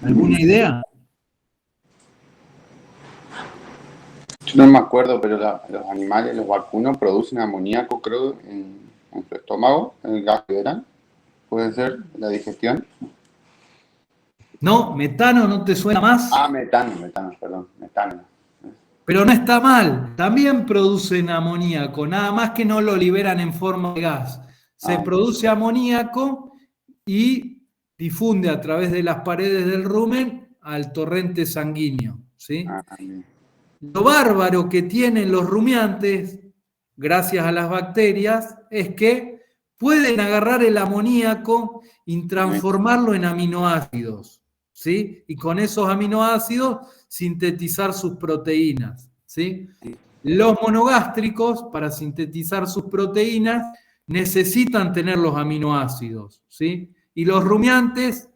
¿Alguna idea? Yo no me acuerdo, pero los animales, los vacunos, producen amoníaco, creo, en su estómago, en el gas que eran. ¿Puede ser la digestión? No, metano no te suena más. Metano, perdón, metano. Pero no está mal, también producen amoníaco, nada más que no lo liberan en forma de gas. Se produce amoníaco y difunde a través de las paredes del rumen al torrente sanguíneo, ¿sí? Lo bárbaro que tienen los rumiantes, gracias a las bacterias, es que pueden agarrar el amoníaco y transformarlo en aminoácidos, ¿sí? Y con esos aminoácidos sintetizar sus proteínas, ¿sí? Los monogástricos, para sintetizar sus proteínas, necesitan tener los aminoácidos, ¿sí? Y los rumiantes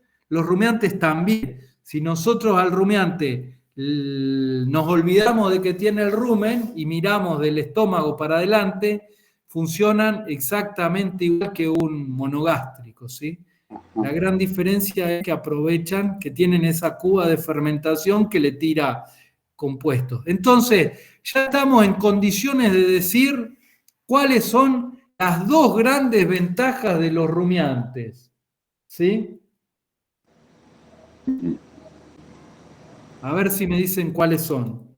también. Si nosotros al rumiante nos olvidamos de que tiene el rumen y miramos del estómago para adelante, funcionan exactamente igual que un monogástrico, ¿sí? La gran diferencia es que aprovechan, que tienen esa cuba de fermentación que le tira compuestos. Entonces, ya estamos en condiciones de decir cuáles son las 2 grandes ventajas de los rumiantes, ¿sí? A ver si me dicen cuáles son.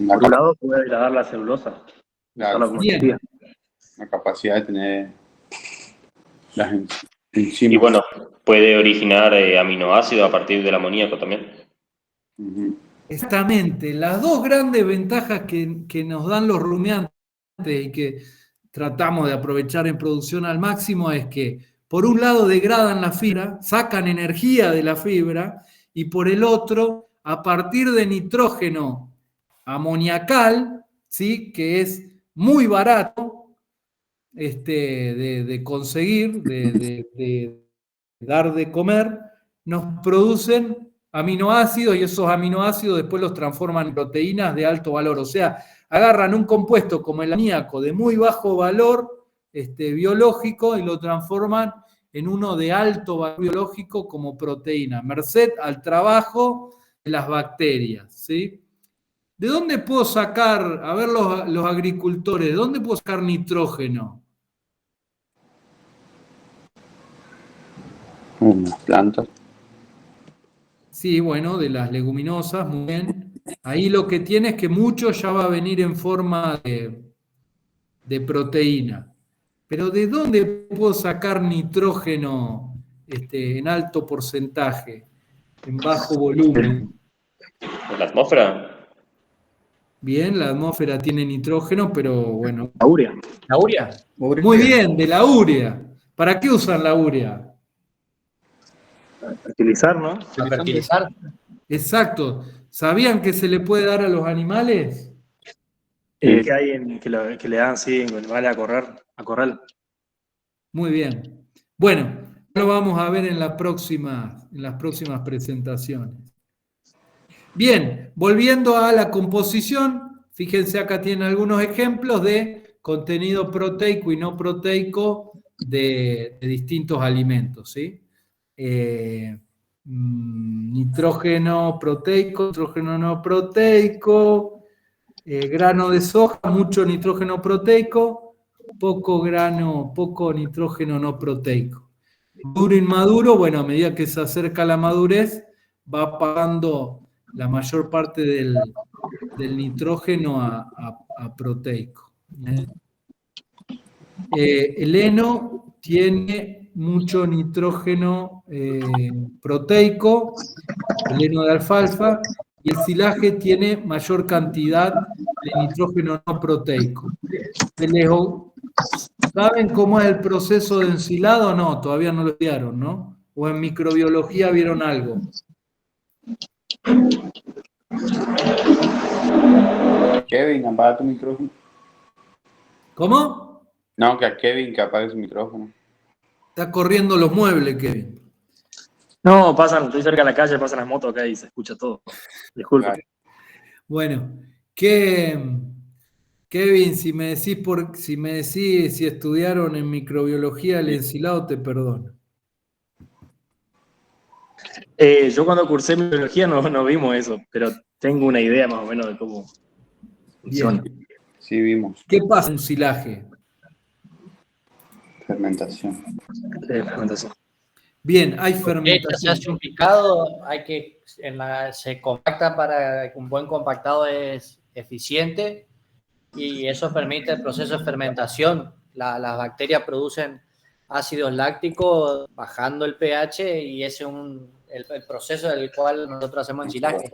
Por un lado, puede degradar la celulosa. Bien. La capacidad de tener las enzimas. Y bueno, puede originar aminoácidos a partir del amoníaco también. Exactamente. Las 2 grandes ventajas que nos dan los rumiantes y que tratamos de aprovechar en producción al máximo es que, por un lado, degradan la fibra, sacan energía de la fibra, y por el otro, a partir de nitrógeno amoniacal, ¿sí? Que es muy barato de conseguir, de dar de comer, nos producen aminoácidos y esos aminoácidos después los transforman en proteínas de alto valor. O sea, agarran un compuesto como el amoníaco de muy bajo valor biológico y lo transforman en uno de alto valor biológico como proteína, merced al trabajo de las bacterias, ¿sí? ¿De dónde puedo sacar, a ver los agricultores, de dónde puedo sacar nitrógeno? Las plantas. Sí, bueno, de las leguminosas, muy bien. Ahí lo que tiene es que mucho ya va a venir en forma de proteína. Pero ¿de dónde puedo sacar nitrógeno en alto porcentaje, en bajo volumen? ¿La atmósfera? Bien, la atmósfera tiene nitrógeno, pero bueno. La urea. ¿La urea? Muy bien, de la urea. ¿Para qué usan la urea? Fertilizar, ¿no? ¿Para fertilizar? Exacto. ¿Sabían que se le puede dar a los animales? Que hay que le dan, sí, en animales a corral. Muy bien. Bueno, lo vamos a ver en las próximas presentaciones. Bien, volviendo a la composición, fíjense acá tienen algunos ejemplos de contenido proteico y no proteico de distintos alimentos, ¿sí? Nitrógeno proteico, nitrógeno no proteico, grano de soja, mucho nitrógeno proteico, poco nitrógeno no proteico. Maduro e inmaduro, bueno, a medida que se acerca la madurez, va apagando la mayor parte del nitrógeno a proteico. El heno tiene mucho nitrógeno proteico, el heno de alfalfa, y el silaje tiene mayor cantidad de nitrógeno no proteico. ¿Saben cómo es el proceso de ensilado? No, todavía no lo estudiaron, ¿no? ¿O en microbiología vieron algo? Kevin, apaga tu micrófono. ¿Cómo? No, que a Kevin que apague su micrófono. Está corriendo los muebles, Kevin. No, estoy cerca de la calle, pasan las motos acá y se escucha todo. Disculpe. Bueno, Kevin, si me decís si estudiaron en microbiología el ensilado, te perdono. Yo cuando cursé microbiología no vimos eso, pero tengo una idea más o menos de cómo funciona. Bien. Sí, vimos. ¿Qué pasa en un silaje? Fermentación. Fermentación. Bien, hay Se fermentación. hace un picado, se compacta para que un buen compactado es eficiente y eso permite el proceso de fermentación. Las bacterias producen ácidos lácticos bajando el pH y ese es el proceso del cual nosotros hacemos ensilaje.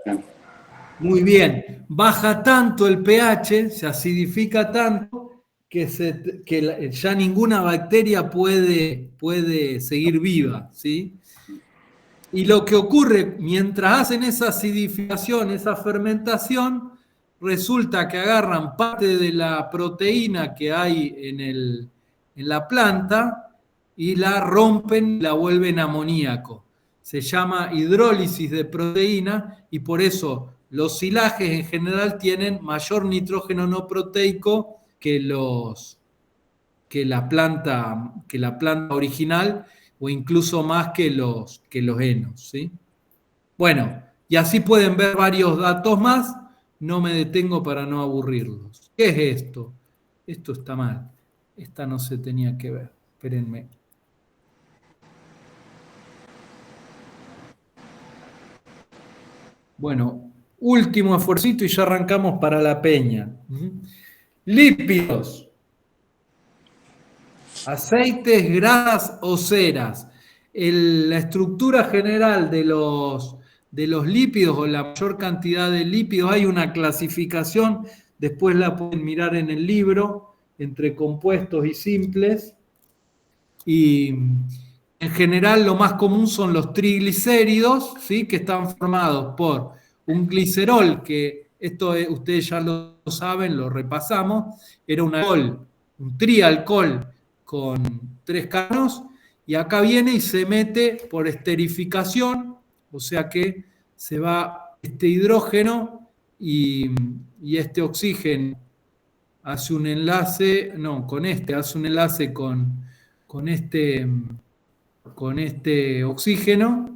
Muy bien, baja tanto el pH, se acidifica tanto que ya ninguna bacteria puede seguir viva, ¿sí? Y lo que ocurre mientras hacen esa acidificación, esa fermentación, resulta que agarran parte de la proteína que hay en la planta y la rompen y la vuelven amoníaco. Se llama hidrólisis de proteína y por eso los silajes en general tienen mayor nitrógeno no proteico que la planta original o incluso más que los henos, ¿sí? Bueno, y así pueden ver varios datos más, no me detengo para no aburrirlos. ¿Qué es esto? Esto está mal, esta no se tenía que ver, espérenme. Bueno, último esfuercito y ya arrancamos para la peña. Lípidos. Aceites, grasas o ceras. La estructura general de los lípidos o la mayor cantidad de lípidos, hay una clasificación, después la pueden mirar en el libro, entre compuestos y simples. Y en general lo más común son los triglicéridos, ¿sí? Que están formados por un glicerol, que ustedes ya lo saben, lo repasamos, era un trialcohol con 3 carbonos, y acá viene y se mete por esterificación, o sea que se va este hidrógeno y este oxígeno hace un enlace, hace un enlace con este oxígeno.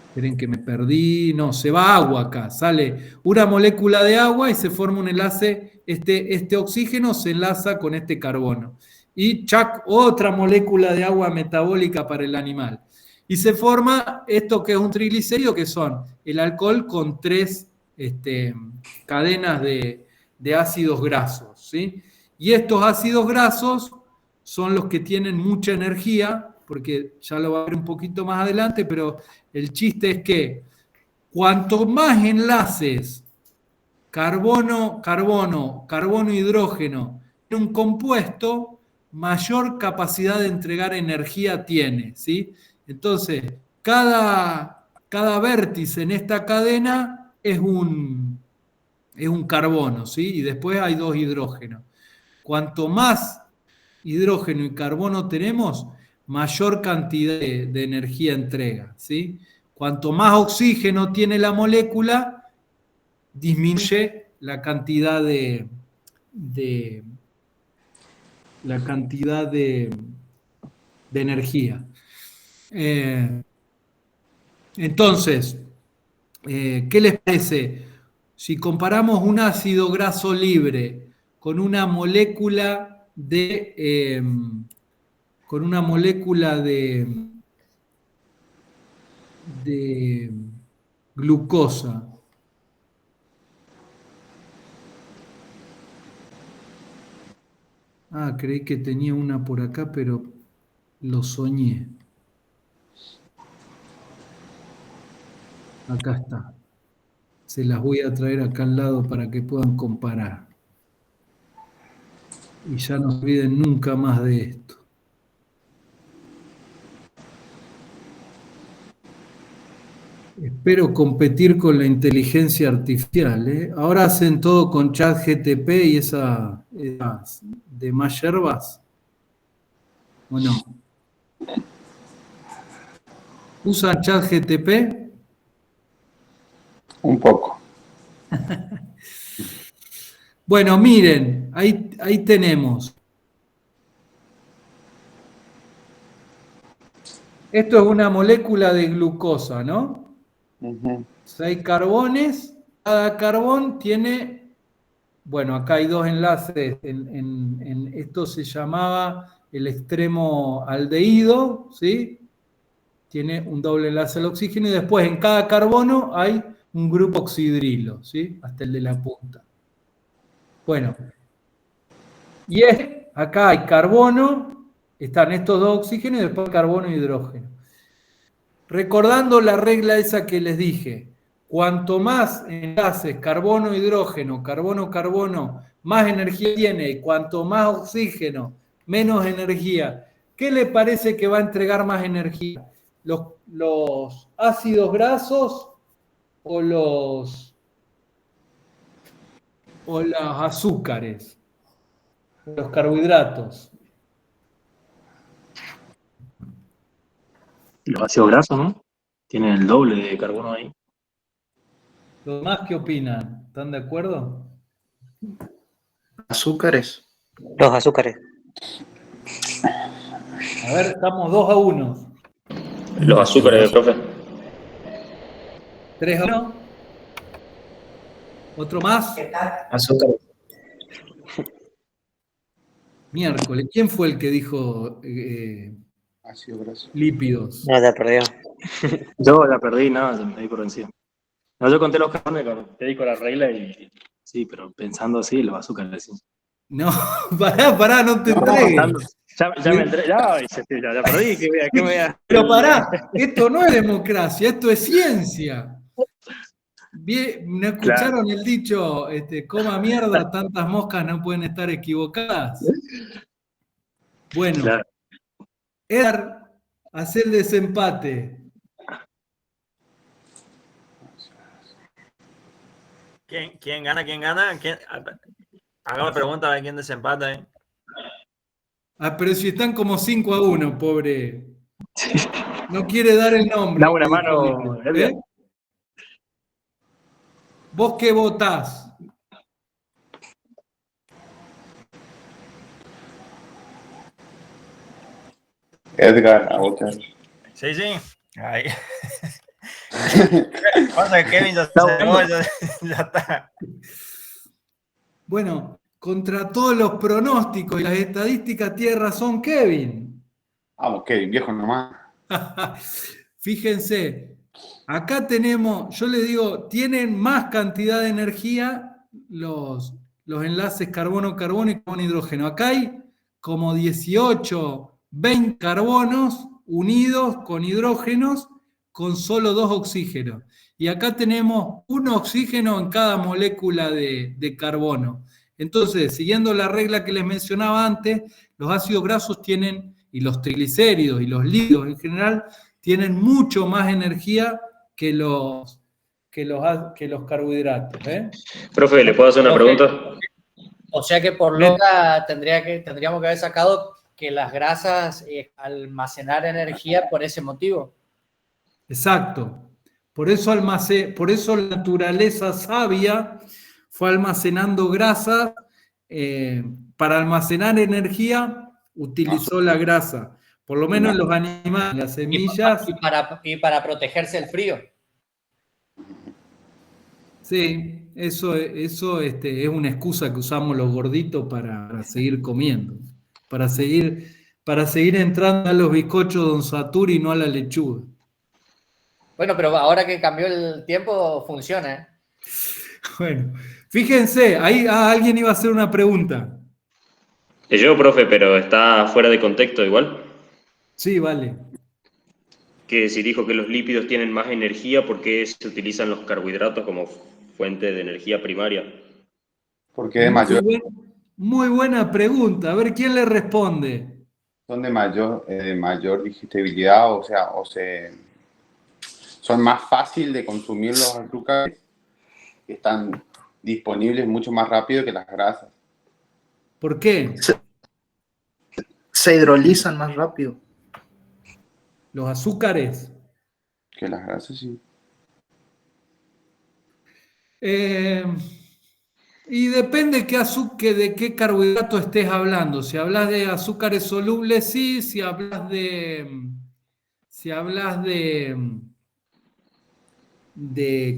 Esperen que me perdí. No, se va agua acá. Sale una molécula de agua y se forma un enlace. Este oxígeno se enlaza con este carbono. y chac, otra molécula de agua metabólica para el animal. Y se forma esto que es un triglicérido, que son el alcohol con 3 cadenas de ácidos grasos, ¿sí? Y estos ácidos grasos son los que tienen mucha energía, porque ya lo va a ver un poquito más adelante, pero el chiste es que cuanto más enlaces carbono, hidrógeno en un compuesto, mayor capacidad de entregar energía tiene, ¿sí? Entonces, cada vértice en esta cadena es un carbono, ¿sí? Y después hay 2 hidrógenos. Cuanto más hidrógeno y carbono tenemos, mayor cantidad de energía entrega, ¿sí? Cuanto más oxígeno tiene la molécula, disminuye la cantidad de energía. Entonces, ¿qué les parece? Si comparamos un ácido graso libre con una molécula de glucosa. Creí que tenía una por acá, pero lo soñé. Acá está. Se las voy a traer acá al lado para que puedan comparar. Y ya no se olviden nunca más de esto. Espero competir con la inteligencia artificial, ¿eh? Ahora hacen todo con ChatGPT y esas de más yerbas. Bueno. ¿Usan ChatGPT? Un poco. Bueno, miren, ahí tenemos. Esto es una molécula de glucosa, ¿no? 6 carbones. Cada carbón tiene, bueno, acá hay 2 enlaces. Esto se llamaba el extremo aldehído, ¿sí? Tiene un doble enlace al oxígeno y después en cada carbono hay un grupo oxidrilo, ¿sí? Hasta el de la punta. Bueno, y acá hay carbono, están estos 2 oxígenos y después carbono e hidrógeno. Recordando la regla esa que les dije, cuanto más enlaces carbono, hidrógeno, carbono, más energía tiene, y cuanto más oxígeno, menos energía. ¿Qué le parece que va a entregar más energía? ¿Los ácidos grasos o los azúcares? Los carbohidratos. Los ácidos grasos, ¿no? Tienen el doble de carbono ahí. ¿Los demás qué opinan? ¿Están de acuerdo? Azúcares. Los azúcares. A ver, estamos 2-1. Los azúcares, profe. 3-1. ¿Otro más? Azúcares. Miércoles. ¿Quién fue el que dijo Ácido graso. lípidos? No, te perdió. Yo la perdí, nada, me di por vencido. No, yo conté los carbones, te di con la regla y sí, pero pensando así, los azúcares. Sí. No, pará, no te entregues. Ya me entré, ya perdí, ¿qué voy a? Pero pará, esto no es democracia, esto es ciencia. ¿No escucharon el dicho, coma mierda, tantas moscas no pueden estar equivocadas? Bueno, Edgar, hacer el desempate. ¿Quién gana? Haga la pregunta a ver quién desempata, ¿eh? Pero si están como 5-1, pobre. No quiere dar el nombre. Da una mano, ¿Eh? ¿Vos qué votás? Edgar, a votar. Sí. Ahí. Pasa que Kevin ya está. Bueno, contra todos los pronósticos y las estadísticas tiene razón Kevin. Vamos, Kevin, viejo nomás. Fíjense, acá tenemos, yo les digo, tienen más cantidad de energía los enlaces carbono-carbono y carbono-hidrógeno. Acá hay como 18, 20 carbonos unidos con hidrógenos con solo 2 oxígenos. Y acá tenemos un oxígeno en cada molécula de carbono. Entonces, siguiendo la regla que les mencionaba antes, los ácidos grasos tienen, y los triglicéridos y los lípidos en general, tienen mucho más energía que los carbohidratos. Profe, ¿le puedo hacer una pregunta? O sea que por loca tendríamos que haber sacado que las grasas almacenar energía por ese motivo. Exacto. Por eso la naturaleza sabia fue almacenando grasa. Para almacenar energía utilizó la grasa. Por lo menos en los animales, las semillas. Y para protegerse del frío. Sí, eso es una excusa que usamos los gorditos para seguir comiendo. Para seguir entrando a los bizcochos Don Satur y no a la lechuga. Bueno, pero ahora que cambió el tiempo, funciona, ¿eh? Bueno, fíjense, ahí alguien iba a hacer una pregunta. Yo, profe, pero está fuera de contexto igual. Sí, vale. Que si dijo que los lípidos tienen más energía, ¿por qué se utilizan los carbohidratos como fuente de energía primaria? Porque de mayor... Muy buena pregunta. A ver, ¿quién le responde? Son de mayor digestibilidad, o sea, son más fácil de consumir los azúcares, que están disponibles mucho más rápido que las grasas. ¿Por qué? Se hidrolizan más rápido. ¿Los azúcares? Que las grasas, sí. Y depende de qué carbohidrato estés hablando. Si hablas de azúcares solubles, sí. Si hablas de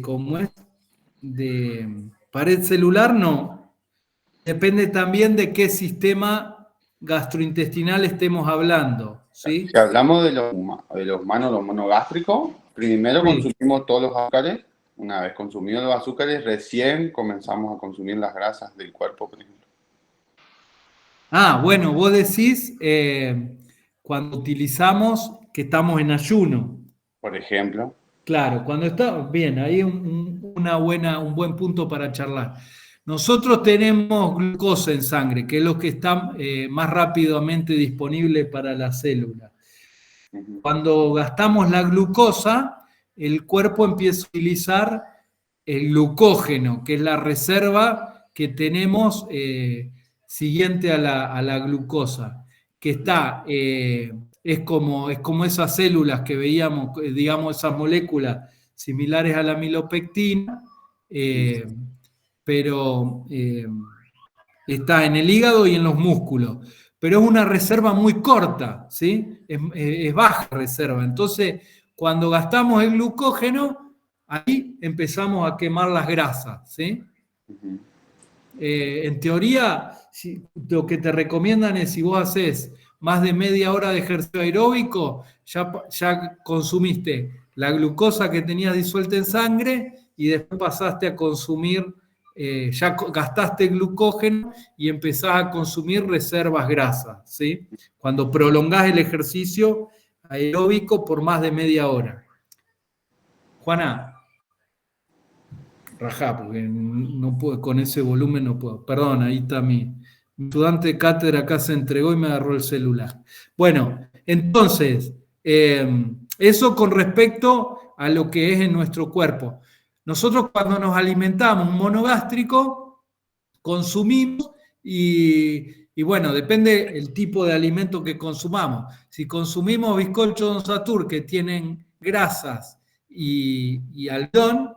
¿cómo es? De pared celular, no. Depende también de qué sistema gastrointestinal estemos hablando, ¿sí? Si hablamos de los humanos, los monogástricos, primero consumimos todos los azúcares. Una vez consumidos los azúcares, recién comenzamos a consumir las grasas del cuerpo, por ejemplo. Bueno, vos decís cuando utilizamos que estamos en ayuno. Por ejemplo. Claro, cuando está bien, ahí un buen punto para charlar. Nosotros tenemos glucosa en sangre, que es lo que está más rápidamente disponible para la célula. Cuando gastamos la glucosa, el cuerpo empieza a utilizar el glucógeno, que es la reserva que tenemos siguiente a la glucosa, que está, es como esas células que veíamos, digamos, esas moléculas similares a la amilopectina, pero está en el hígado y en los músculos. Pero es una reserva muy corta, ¿sí? Es baja reserva. Entonces, cuando gastamos el glucógeno, ahí empezamos a quemar las grasas, ¿sí? En teoría, lo que te recomiendan es si vos haces más de media hora de ejercicio aeróbico, ya consumiste la glucosa que tenías disuelta en sangre y después pasaste a consumir, ya gastaste glucógeno y empezás a consumir reservas grasas, ¿sí? Cuando prolongás el ejercicio aeróbico por más de media hora. Juana, rajá, porque no puedo, con ese volumen no puedo. Perdón, ahí está mi estudiante de cátedra, acá se entregó y me agarró el celular. Bueno, entonces, eso con respecto a lo que es en nuestro cuerpo. Nosotros cuando nos alimentamos monogástrico, consumimos y bueno, depende el tipo de alimento que consumamos. Si consumimos bizcocho Don Satur que tienen grasas y almidón,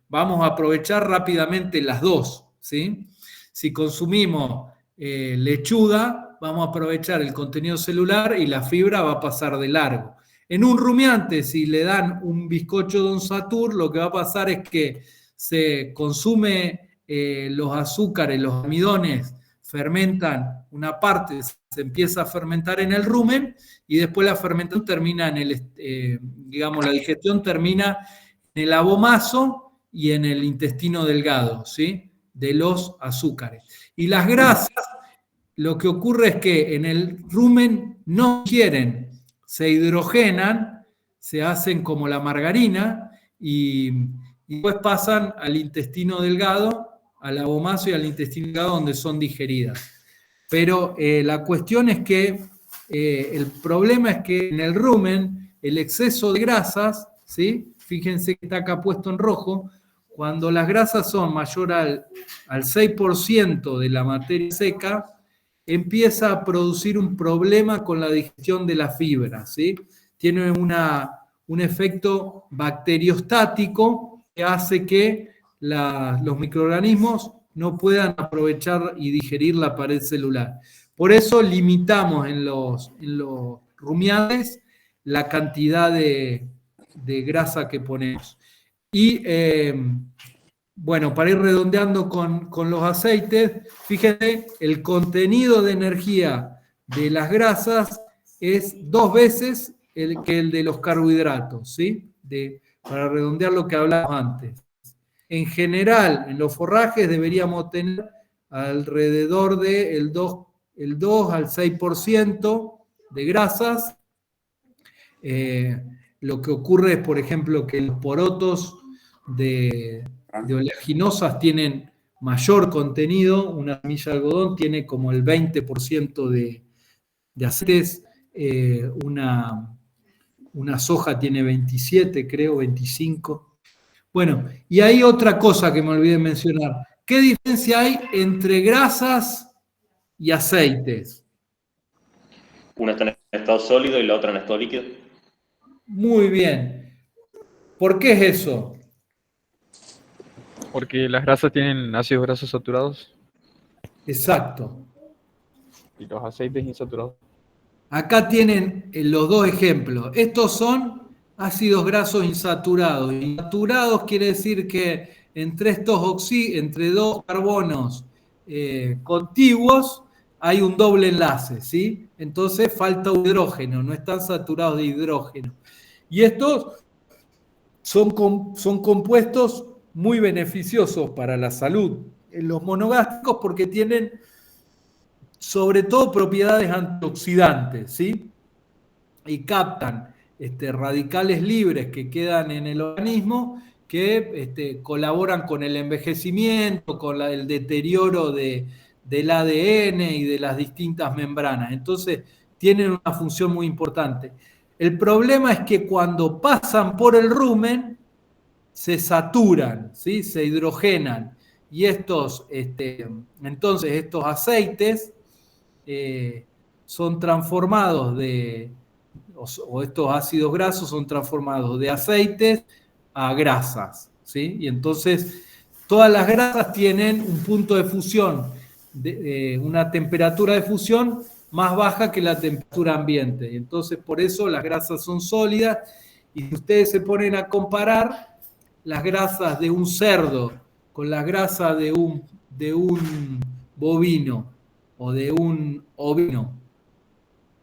vamos a aprovechar rápidamente las dos, ¿sí? Si consumimos lechuga, vamos a aprovechar el contenido celular y la fibra va a pasar de largo. En un rumiante, si le dan un bizcocho Don Satur, lo que va a pasar es que se consume los azúcares, los almidones fermentan, una parte se empieza a fermentar en el rumen y después la fermentación termina en digamos, la digestión termina en el abomaso y en el intestino delgado, ¿sí? De los azúcares. Y las grasas, lo que ocurre es que en el rumen no quieren, se hidrogenan, se hacen como la margarina y después pasan al intestino delgado, al abomaso y al intestino delgado donde son digeridas. Pero la cuestión es que el problema es que en el rumen el exceso de grasas, ¿sí? Fíjense que está acá puesto en rojo, cuando las grasas son mayor al 6% de la materia seca, empieza a producir un problema con la digestión de la fibra, ¿sí? Tiene un efecto bacteriostático que hace que los microorganismos no puedan aprovechar y digerir la pared celular. Por eso limitamos en los rumiantes la cantidad de grasa que ponemos. Y bueno, para ir redondeando con los aceites, fíjense, el contenido de energía de las grasas es 2 veces que el de los carbohidratos, ¿sí? Para redondear lo que hablábamos antes. En general, en los forrajes deberíamos tener alrededor del 2 al 6% de grasas. Lo que ocurre es, por ejemplo, que los porotos de oleaginosas tienen mayor contenido. Una semilla de algodón tiene como el 20% de aceites. Una soja tiene 27, creo, 25. Bueno, y hay otra cosa que me olvidé mencionar. ¿Qué diferencia hay entre grasas y aceites? Una está en estado sólido y la otra en estado líquido. Muy bien. ¿Por qué es eso? Porque las grasas tienen ácidos grasos saturados. Exacto. Y los aceites insaturados. Acá tienen los 2 ejemplos. Estos son ácidos grasos insaturados. Insaturados quiere decir que entre 2 carbonos contiguos hay un doble enlace, ¿sí? Entonces falta hidrógeno, no están saturados de hidrógeno. Y estos son compuestos muy beneficiosos para la salud. Los monogástricos porque tienen sobre todo propiedades antioxidantes, ¿sí? Y captan radicales libres que quedan en el organismo que colaboran con el envejecimiento, con el deterioro del ADN y de las distintas membranas. Entonces, tienen una función muy importante. El problema es que cuando pasan por el rumen, se saturan, ¿sí? Se hidrogenan. Y entonces estos aceites son transformados o estos ácidos grasos son transformados de aceites a grasas, ¿sí? Y entonces todas las grasas tienen un punto de fusión, una temperatura de fusión más baja que la temperatura ambiente. Y entonces por eso las grasas son sólidas y si ustedes se ponen a comparar las grasas de un cerdo con las grasas de un bovino o de un ovino,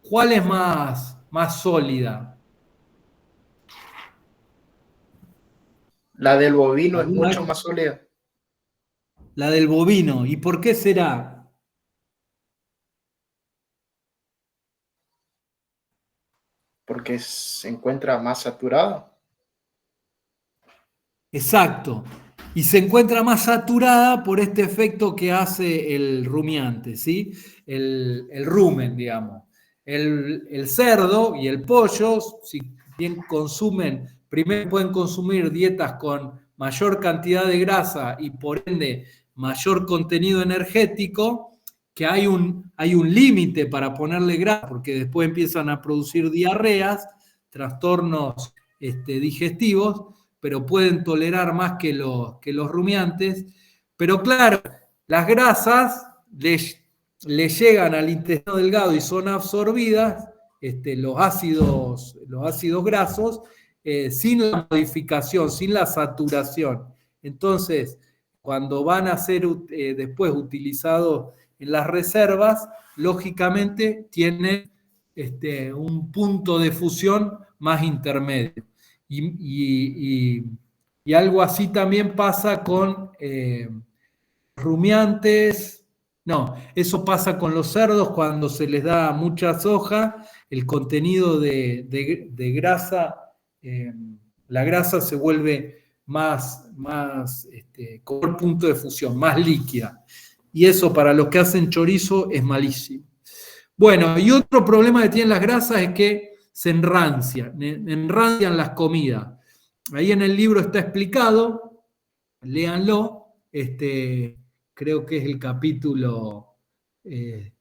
¿cuál es más sólida? La del bovino es mucho más sólida. La del bovino. ¿Y por qué será? Porque se encuentra más saturada. Exacto. Y se encuentra más saturada por este efecto que hace el rumiante, ¿sí? El rumen, digamos. El cerdo y el pollo, si bien primero pueden consumir dietas con mayor cantidad de grasa y por ende mayor contenido energético, que hay un límite para ponerle grasa, porque después empiezan a producir diarreas, trastornos digestivos, pero pueden tolerar más que los rumiantes. Pero claro, las grasas le llegan al intestino delgado y son absorbidas, los ácidos grasos, sin la modificación, sin la saturación. Entonces, cuando van a ser después utilizados en las reservas, lógicamente tienen un punto de fusión más intermedio. Y algo así también pasa con rumiantes. No, eso pasa con los cerdos cuando se les da mucha soja, el contenido de grasa, la grasa se vuelve más con punto de fusión, más líquida. Y eso para los que hacen chorizo es malísimo. Bueno, y otro problema que tienen las grasas es que se enrancian las comidas. Ahí en el libro está explicado, léanlo, creo que es el capítulo, el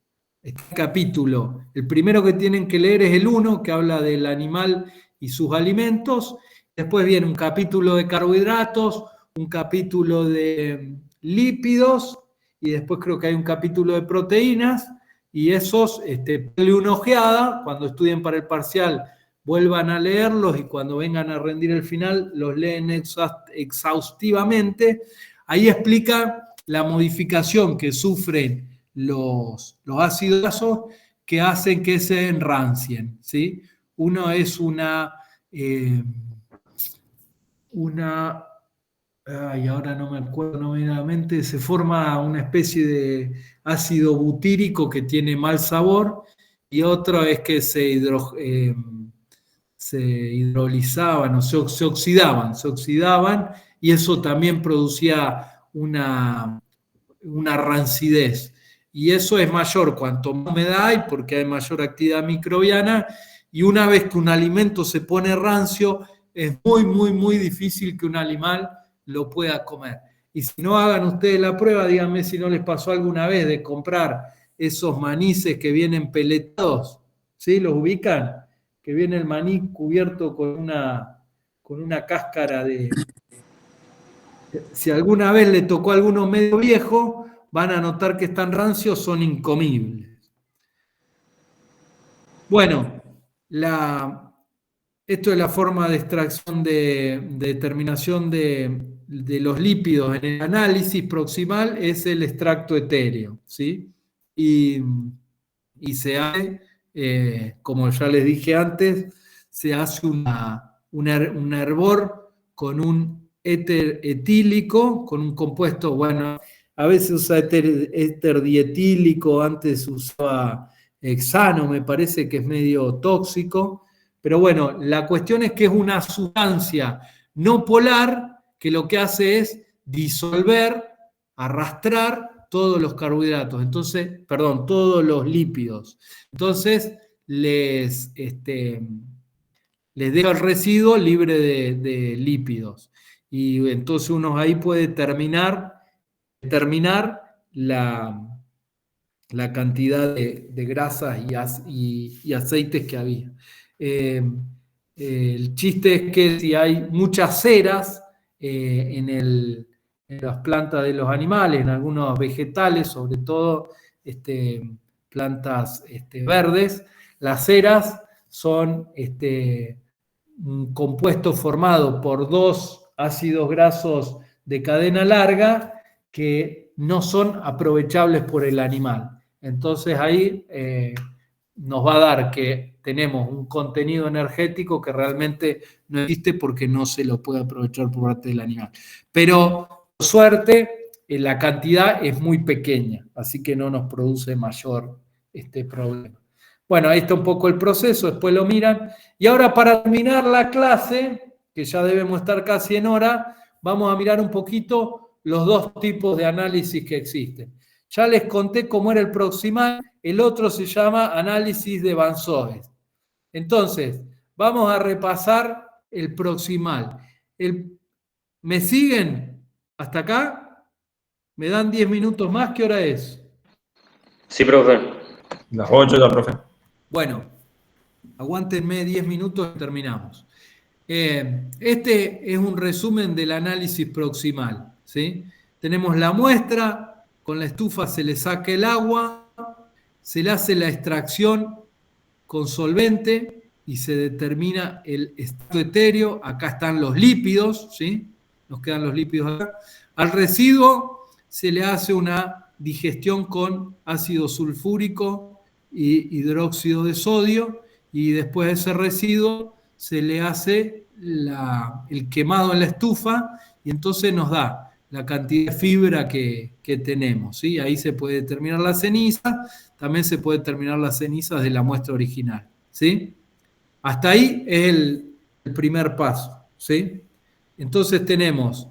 primero que tienen que leer es el 1, que habla del animal y sus alimentos. Después viene un capítulo de carbohidratos, un capítulo de lípidos, y después creo que hay un capítulo de proteínas, y esos, denle una ojeada, cuando estudien para el parcial, vuelvan a leerlos, y cuando vengan a rendir el final, los leen exhaustivamente. Ahí explica la modificación que sufren los ácidos grasos que hacen que se enrancien, ¿sí? Uno es ahora no me acuerdo, no me viene a la mente, se forma una especie de ácido butírico que tiene mal sabor, y otro es que se hidrolizaban o se oxidaban, y eso también producía una rancidez. Y eso es mayor cuanto más humedad hay, porque hay mayor actividad microbiana, y una vez que un alimento se pone rancio, es muy, muy, muy difícil que un animal lo pueda comer. Y si no, hagan ustedes la prueba, díganme si no les pasó alguna vez de comprar esos manices que vienen peletados, ¿sí? ¿Los ubican? Que viene el maní cubierto con una cáscara de... Si alguna vez le tocó a alguno medio viejo, van a notar que están rancios, son incomibles. Bueno, esto es la forma de extracción de determinación de los lípidos en el análisis proximal, es el extracto etéreo, ¿sí? Y se hace, como ya les dije antes, se hace un hervor con un éter etílico, con un compuesto, bueno, a veces usa éter dietílico, antes se usaba hexano, me parece que es medio tóxico, pero bueno, la cuestión es que es una sustancia no polar que lo que hace es disolver, arrastrar todos los carbohidratos, entonces, perdón, todos los lípidos. Entonces, les deja el residuo libre de lípidos. Y entonces uno ahí puede determinar la cantidad de grasas y aceites que había. El chiste es que si hay muchas ceras en las plantas de los animales, en algunos vegetales, sobre todo plantas verdes, las ceras son un compuesto formado por dos ácidos grasos de cadena larga que no son aprovechables por el animal. Entonces ahí nos va a dar que tenemos un contenido energético que realmente no existe porque no se lo puede aprovechar por parte del animal. Pero, por suerte, la cantidad es muy pequeña, así que no nos produce mayor problema. Bueno, ahí está un poco el proceso, después lo miran. Y ahora para terminar la clase, que ya debemos estar casi en hora, vamos a mirar un poquito los dos tipos de análisis que existen. Ya les conté cómo era el proximal, el otro se llama análisis de Van Soest. Entonces, vamos a repasar el proximal. ¿Me siguen hasta acá? ¿Me dan 10 minutos más? ¿Qué hora es? Sí, profe. Las 8 ya, profe. Bueno, aguántenme 10 minutos y terminamos. Este es un resumen del análisis proximal, ¿sí? Tenemos la muestra, con la estufa se le saca el agua, se le hace la extracción con solvente y se determina el estado etéreo. Acá están los lípidos, ¿sí? Nos quedan los lípidos acá. Al residuo se le hace una digestión con ácido sulfúrico y hidróxido de sodio, y después de ese residuo se le hace el quemado en la estufa, y entonces nos da la cantidad de fibra que tenemos, ¿sí? Ahí se puede determinar la ceniza, también se puede determinar las cenizas de la muestra original, ¿sí? Hasta ahí es el primer paso, ¿sí? Entonces tenemos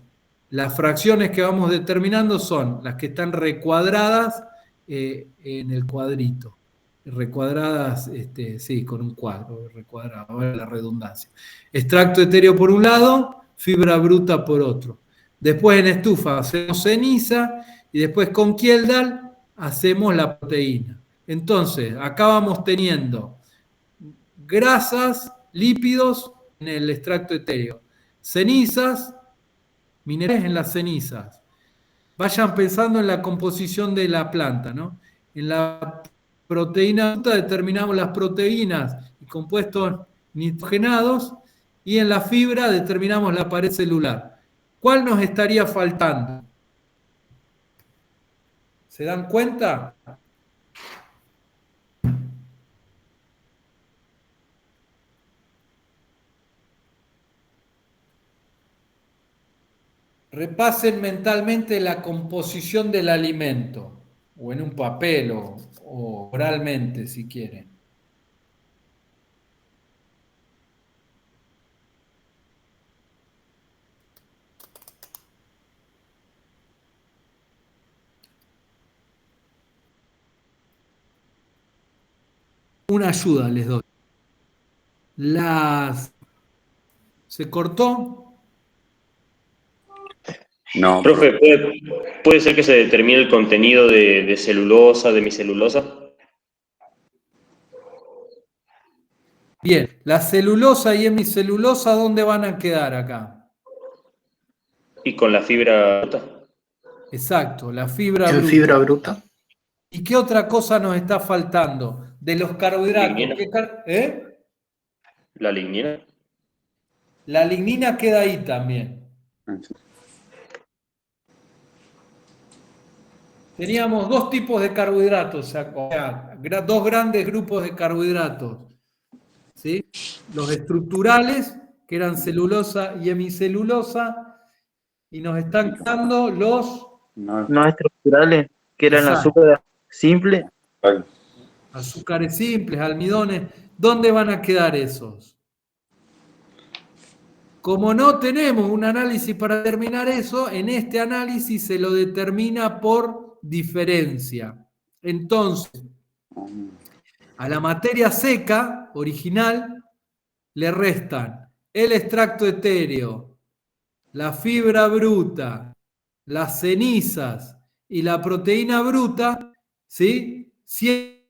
las fracciones que vamos determinando son las que están recuadradas en el cuadrito. Recuadradas, sí, con un cuadro recuadrado, la redundancia. Extracto etéreo por un lado, fibra bruta por otro. Después en estufa hacemos ceniza y después con Kjeldahl hacemos la proteína. Entonces, acá vamos teniendo grasas, lípidos en el extracto etéreo, cenizas, minerales en las cenizas. Vayan pensando en la composición de la planta, ¿no? En la proteína bruta determinamos las proteínas y compuestos nitrogenados, y en la fibra determinamos la pared celular. ¿Cuál nos estaría faltando? ¿Se dan cuenta? Repasen mentalmente la composición del alimento, o en un papel, o oralmente, si quieren. Una ayuda les doy. ¿Se cortó? No, Profe, ¿puede ser que se determine el contenido de celulosa, de hemicelulosa? Bien, la celulosa y hemicelulosa, ¿dónde van a quedar acá? ¿Y con la fibra bruta? Exacto, la fibra ¿En bruta. fibra bruta? ¿Y qué otra cosa nos está faltando? De los carbohidratos. Lignina. ¿La lignina? La lignina queda ahí también. Teníamos dos tipos de carbohidratos, o sea, dos grandes grupos de carbohidratos, ¿sí? Los estructurales, que eran celulosa y hemicelulosa, y nos están quedando los no estructurales, que eran Exacto. azúcar simple. Azúcares simples, almidones. ¿Dónde van a quedar esos? Como no tenemos un análisis para determinar eso, en este análisis se lo determina por diferencia. Entonces, a la materia seca original le restan el extracto etéreo, la fibra bruta, las cenizas y la proteína bruta, ¿sí? 100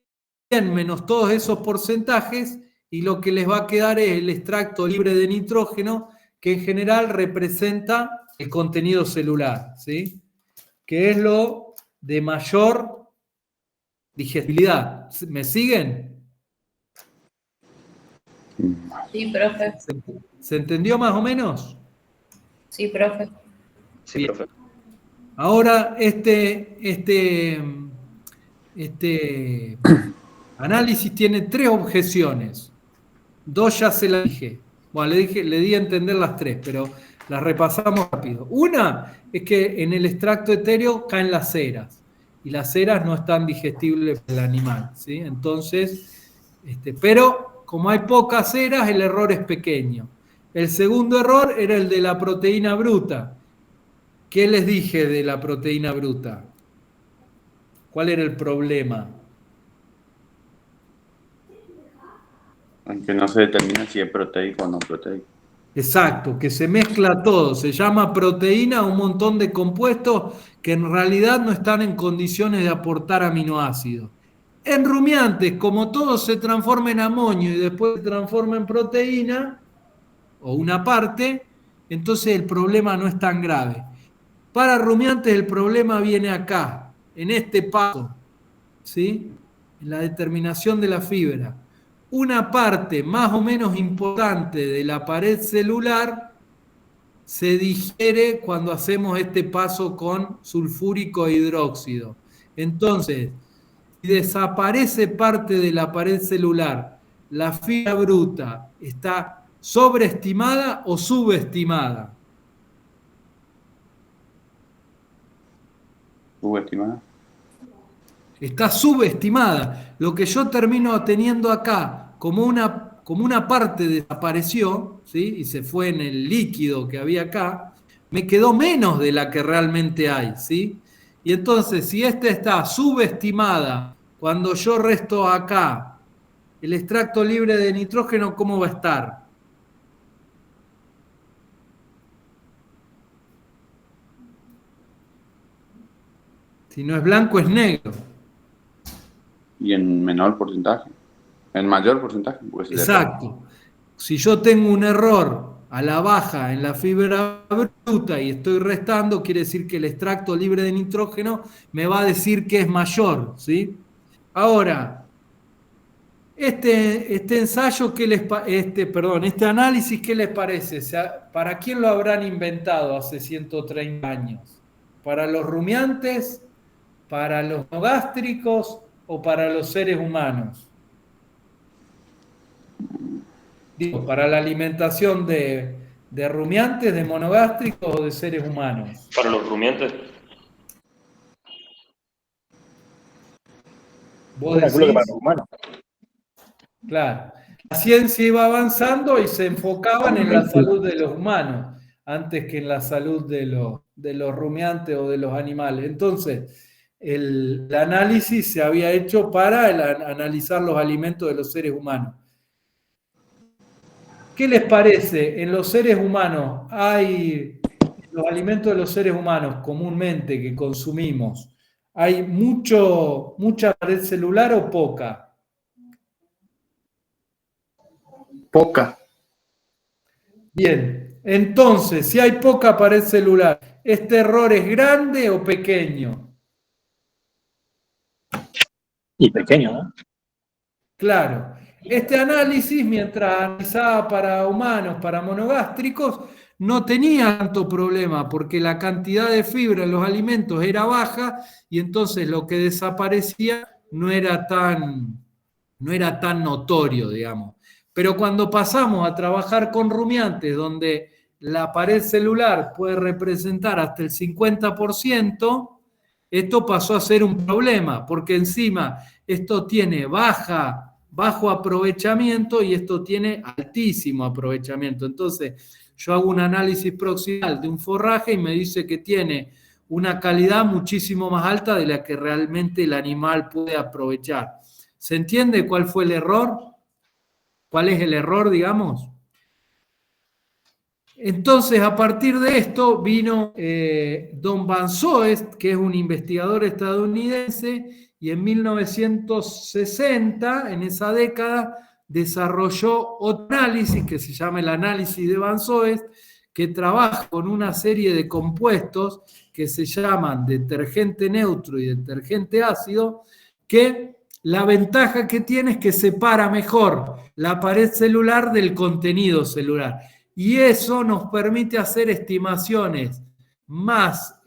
menos todos esos porcentajes, y lo que les va a quedar es el extracto libre de nitrógeno, que en general representa el contenido celular, ¿sí? Que es lo de mayor digestibilidad. ¿Me siguen? Sí, profe. ¿Se entendió más o menos? Sí, profe. Sí, profe. Ahora, este análisis tiene 3 objeciones. 2 ya se las dije. Bueno, le di a entender las 3, pero las repasamos rápido. Una es que en el extracto etéreo caen las ceras, y las ceras no están digestibles para el animal, ¿sí? Entonces, pero como hay pocas ceras, el error es pequeño. El segundo error era el de la proteína bruta. ¿Qué les dije de la proteína bruta? ¿Cuál era el problema? Aunque no se determina si es proteico o no proteico. Exacto, que se mezcla todo, se llama proteína a un montón de compuestos que en realidad no están en condiciones de aportar aminoácidos. En rumiantes, como todo se transforma en amonio y después se transforma en proteína, o una parte, entonces el problema no es tan grave. Para rumiantes el problema viene acá, en este paso, ¿sí? En la determinación de la fibra. Una parte más o menos importante de la pared celular se digiere cuando hacemos este paso con sulfúrico e hidróxido. Entonces, si desaparece parte de la pared celular, ¿la fibra bruta está sobreestimada o subestimada? Subestimada. Está subestimada. Lo que yo termino teniendo acá como una parte desapareció, ¿sí? Y se fue en el líquido que había acá, me quedó menos de la que realmente hay, ¿sí? Y entonces, si esta está subestimada, cuando yo resto acá el extracto libre de nitrógeno, ¿cómo va a estar? Si no es blanco, es negro. Y en menor porcentaje. En mayor porcentaje. Pues Exacto. Si yo tengo un error a la baja en la fibra bruta y estoy restando, quiere decir que el extracto libre de nitrógeno me va a decir que es mayor, ¿sí? Ahora, este ensayo, este análisis, ¿qué les parece? O sea, ¿para quién lo habrán inventado hace 130 años? ¿Para los rumiantes? ¿Para los monogástricos o para los seres humanos? Digo, para la alimentación de rumiantes, de monogástricos o de seres humanos. Para los rumiantes. ¿Vos decís? Que para los humanos. Claro. La ciencia iba avanzando y se enfocaban en la salud de los humanos antes que en la salud de los rumiantes o de los animales. Entonces, el análisis se había hecho para analizar los alimentos de los seres humanos. ¿Qué les parece? En los seres humanos los alimentos de los seres humanos comúnmente que consumimos, ¿hay mucha pared celular o poca? Poca. Bien, entonces, si hay poca pared celular, ¿este error es grande o pequeño? Y pequeño, ¿no? Claro. Este análisis, mientras analizaba para humanos, para monogástricos, no tenía tanto problema porque la cantidad de fibra en los alimentos era baja y entonces lo que desaparecía no era tan notorio, digamos. Pero cuando pasamos a trabajar con rumiantes, donde la pared celular puede representar hasta el 50%, esto pasó a ser un problema, porque encima esto tiene bajo aprovechamiento y esto tiene altísimo aprovechamiento. Entonces, yo hago un análisis proximal de un forraje y me dice que tiene una calidad muchísimo más alta de la que realmente el animal puede aprovechar. ¿Se entiende cuál fue el error? ¿Cuál es el error, digamos? Entonces, a partir de esto vino Don Van Soest, que es un investigador estadounidense, y en 1960, en esa década, desarrolló otro análisis que se llama el análisis de Van Soest, que trabaja con una serie de compuestos que se llaman detergente neutro y detergente ácido, que la ventaja que tiene es que separa mejor la pared celular del contenido celular. Y eso nos permite hacer estimaciones más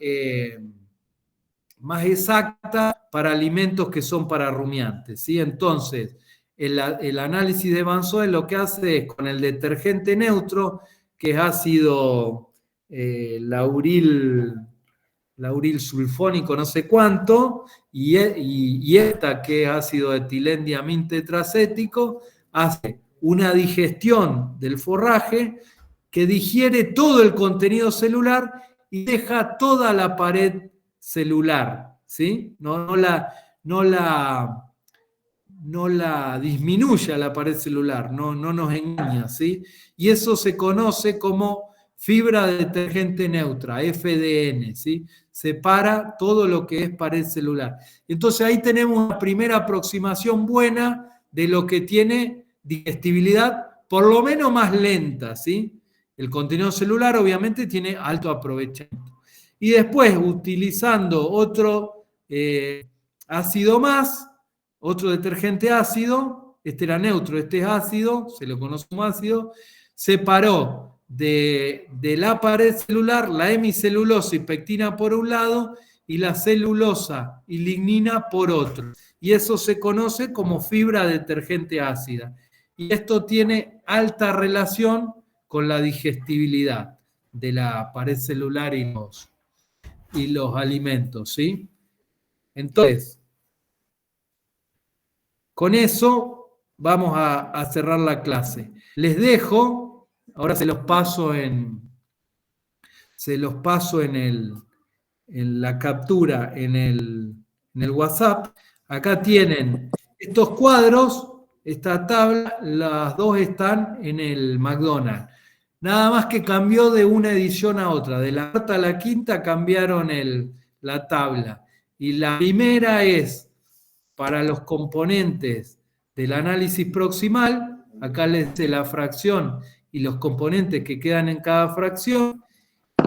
exactas para alimentos que son para rumiantes, ¿sí? Entonces, el análisis de Van Soest lo que hace es con el detergente neutro, que es ácido lauril sulfónico no sé cuánto, y esta que es ácido etilendiamíntetracético, hace una digestión del forraje que digiere todo el contenido celular y deja toda la pared celular, ¿sí? No la disminuye a la pared celular, no nos engaña, ¿sí? Y eso se conoce como fibra de detergente neutra, FDN, ¿sí? Separa todo lo que es pared celular. Entonces ahí tenemos una primera aproximación buena de lo que tiene digestibilidad, por lo menos más lenta, ¿sí? El contenido celular obviamente tiene alto aprovechamiento. Y después, utilizando otro ácido más, otro detergente ácido, este era neutro, este es ácido, se lo conoce como ácido, separó de la pared celular, la hemicelulosa y pectina por un lado y la celulosa y lignina por otro. Y eso se conoce como fibra detergente ácida. Y esto tiene alta relación con la digestibilidad de la pared celular y los alimentos, ¿sí? Entonces, con eso vamos a cerrar la clase. Les dejo, ahora se los paso en la captura en el WhatsApp. Acá tienen estos cuadros, esta tabla, las dos están en el McDonald's. Nada más que cambió de una edición a otra. De la cuarta a la quinta cambiaron la tabla. Y la primera es para los componentes del análisis proximal. Acá les dice la fracción y los componentes que quedan en cada fracción.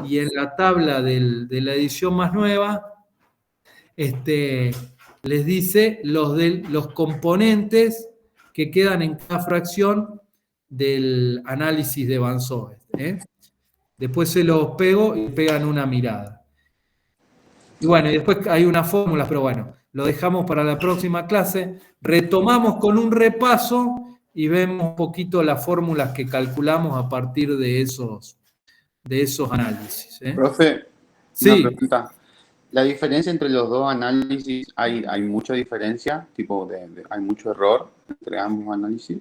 Y en la tabla de la edición más nueva, les dice los componentes que quedan en cada fracción del análisis de Van Soest. Después se los pego y pegan una mirada. Y bueno, y después hay unas fórmulas, pero bueno, lo dejamos para la próxima clase. Retomamos con un repaso y vemos un poquito las fórmulas que calculamos a partir de esos análisis. Profe, sí. Una pregunta. ¿La diferencia entre los dos análisis, hay mucha diferencia? ¿Hay mucho error entre ambos análisis?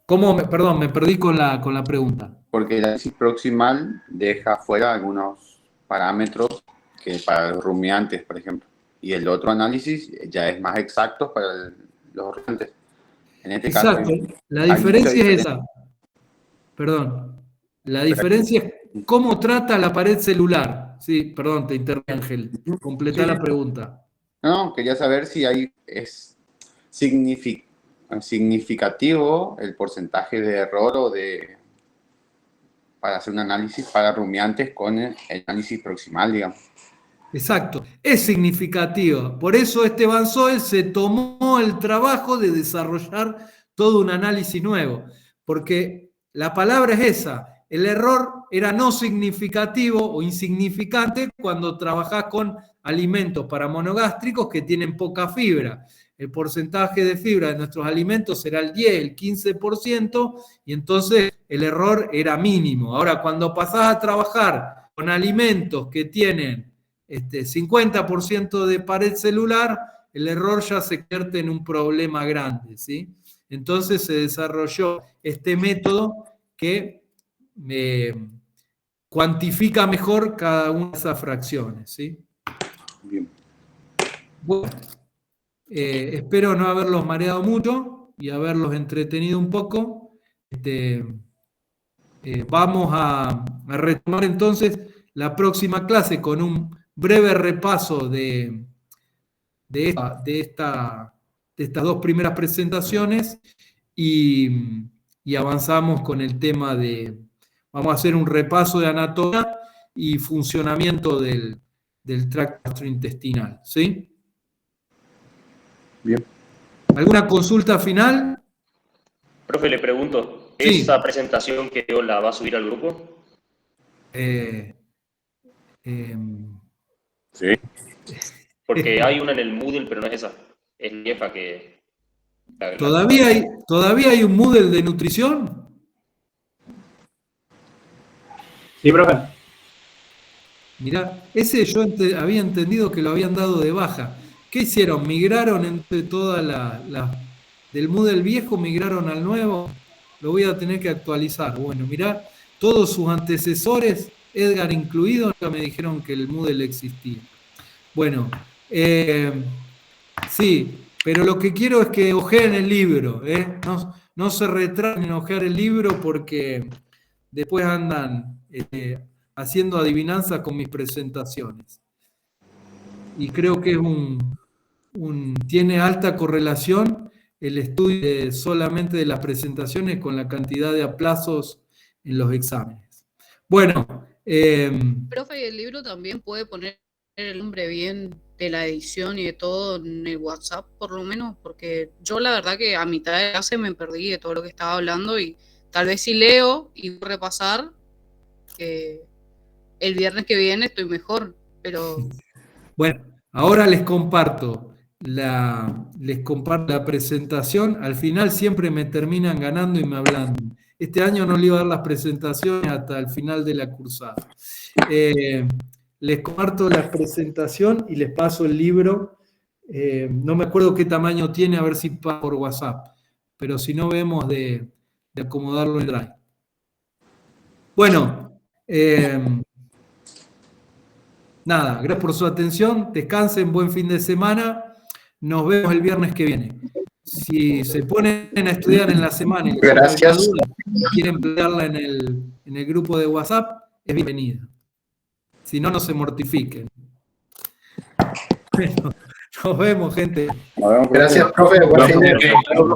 Perdón, me perdí con la pregunta. Porque el análisis proximal deja fuera algunos parámetros que para los rumiantes, por ejemplo. Y el otro análisis ya es más exacto para los rumiantes. En este Exacto. caso, La diferencia es esa. Perdón. La diferencia es cómo trata la pared celular. Sí, perdón, te interrumpí, Ángel. Completá la pregunta. No, quería saber si es significativo el porcentaje de error para hacer un análisis para rumiantes con el análisis proximal, digamos. Exacto, es significativo. Por eso Van Soest se tomó el trabajo de desarrollar todo un análisis nuevo, porque la palabra es esa. El error era no significativo o insignificante cuando trabajás con alimentos para monogástricos que tienen poca fibra. El porcentaje de fibra de nuestros alimentos será el 10, el 15%, y entonces el error era mínimo. Ahora, cuando pasás a trabajar con alimentos que tienen 50% de pared celular, el error ya se convierte en un problema grande, ¿sí? Entonces se desarrolló este método que cuantifica mejor cada una de esas fracciones, ¿sí? Bien. Bueno, espero no haberlos mareado mucho y haberlos entretenido un poco. Vamos a retomar entonces la próxima clase con un breve repaso de estas dos primeras presentaciones y avanzamos con el tema vamos a hacer un repaso de anatomía y funcionamiento del tracto gastrointestinal, ¿sí? Bien. ¿Alguna consulta final? Profe, le pregunto, Sí. ¿esa presentación que yo la va a subir al grupo? Sí. Porque hay una en el Moodle, pero no es esa. Es vieja que... ¿Todavía hay un Moodle de nutrición? Sí, profe. Mirá, ese yo había entendido que lo habían dado de baja. ¿Qué hicieron? ¿Migraron entre todas del Moodle viejo, migraron al nuevo? Lo voy a tener que actualizar. Bueno, mirá, todos sus antecesores, Edgar incluido, nunca me dijeron que el Moodle existía. Bueno, sí, pero lo que quiero es que ojeen el libro, no se retrasen en ojear el libro porque después andan haciendo adivinanzas con mis presentaciones. Y creo que tiene alta correlación el estudio solamente de las presentaciones con la cantidad de aplazos en los exámenes. Bueno. Profe, ¿y el libro también puede poner el nombre bien de la edición y de todo en el WhatsApp, por lo menos? Porque yo la verdad que a mitad de clase me perdí de todo lo que estaba hablando y Tal vez si leo y voy a repasar, el viernes que viene estoy mejor, pero... Bueno, ahora les comparto la presentación. Al final siempre me terminan ganando y me hablan. Este año no le iba a dar las presentaciones hasta el final de la cursada. Les comparto la presentación y les paso el libro. No me acuerdo qué tamaño tiene, a ver si pasa por WhatsApp, pero si no vemos de acomodarlo en Drive. Bueno, nada, gracias por su atención, descansen, buen fin de semana, nos vemos el viernes que viene. Si se ponen a estudiar en la semana y Gracias. quieren emplearla en el grupo de WhatsApp, es bienvenida. Si no, no se mortifiquen. Bueno, nos vemos, gente. Gracias, profe. Buen fin de semana.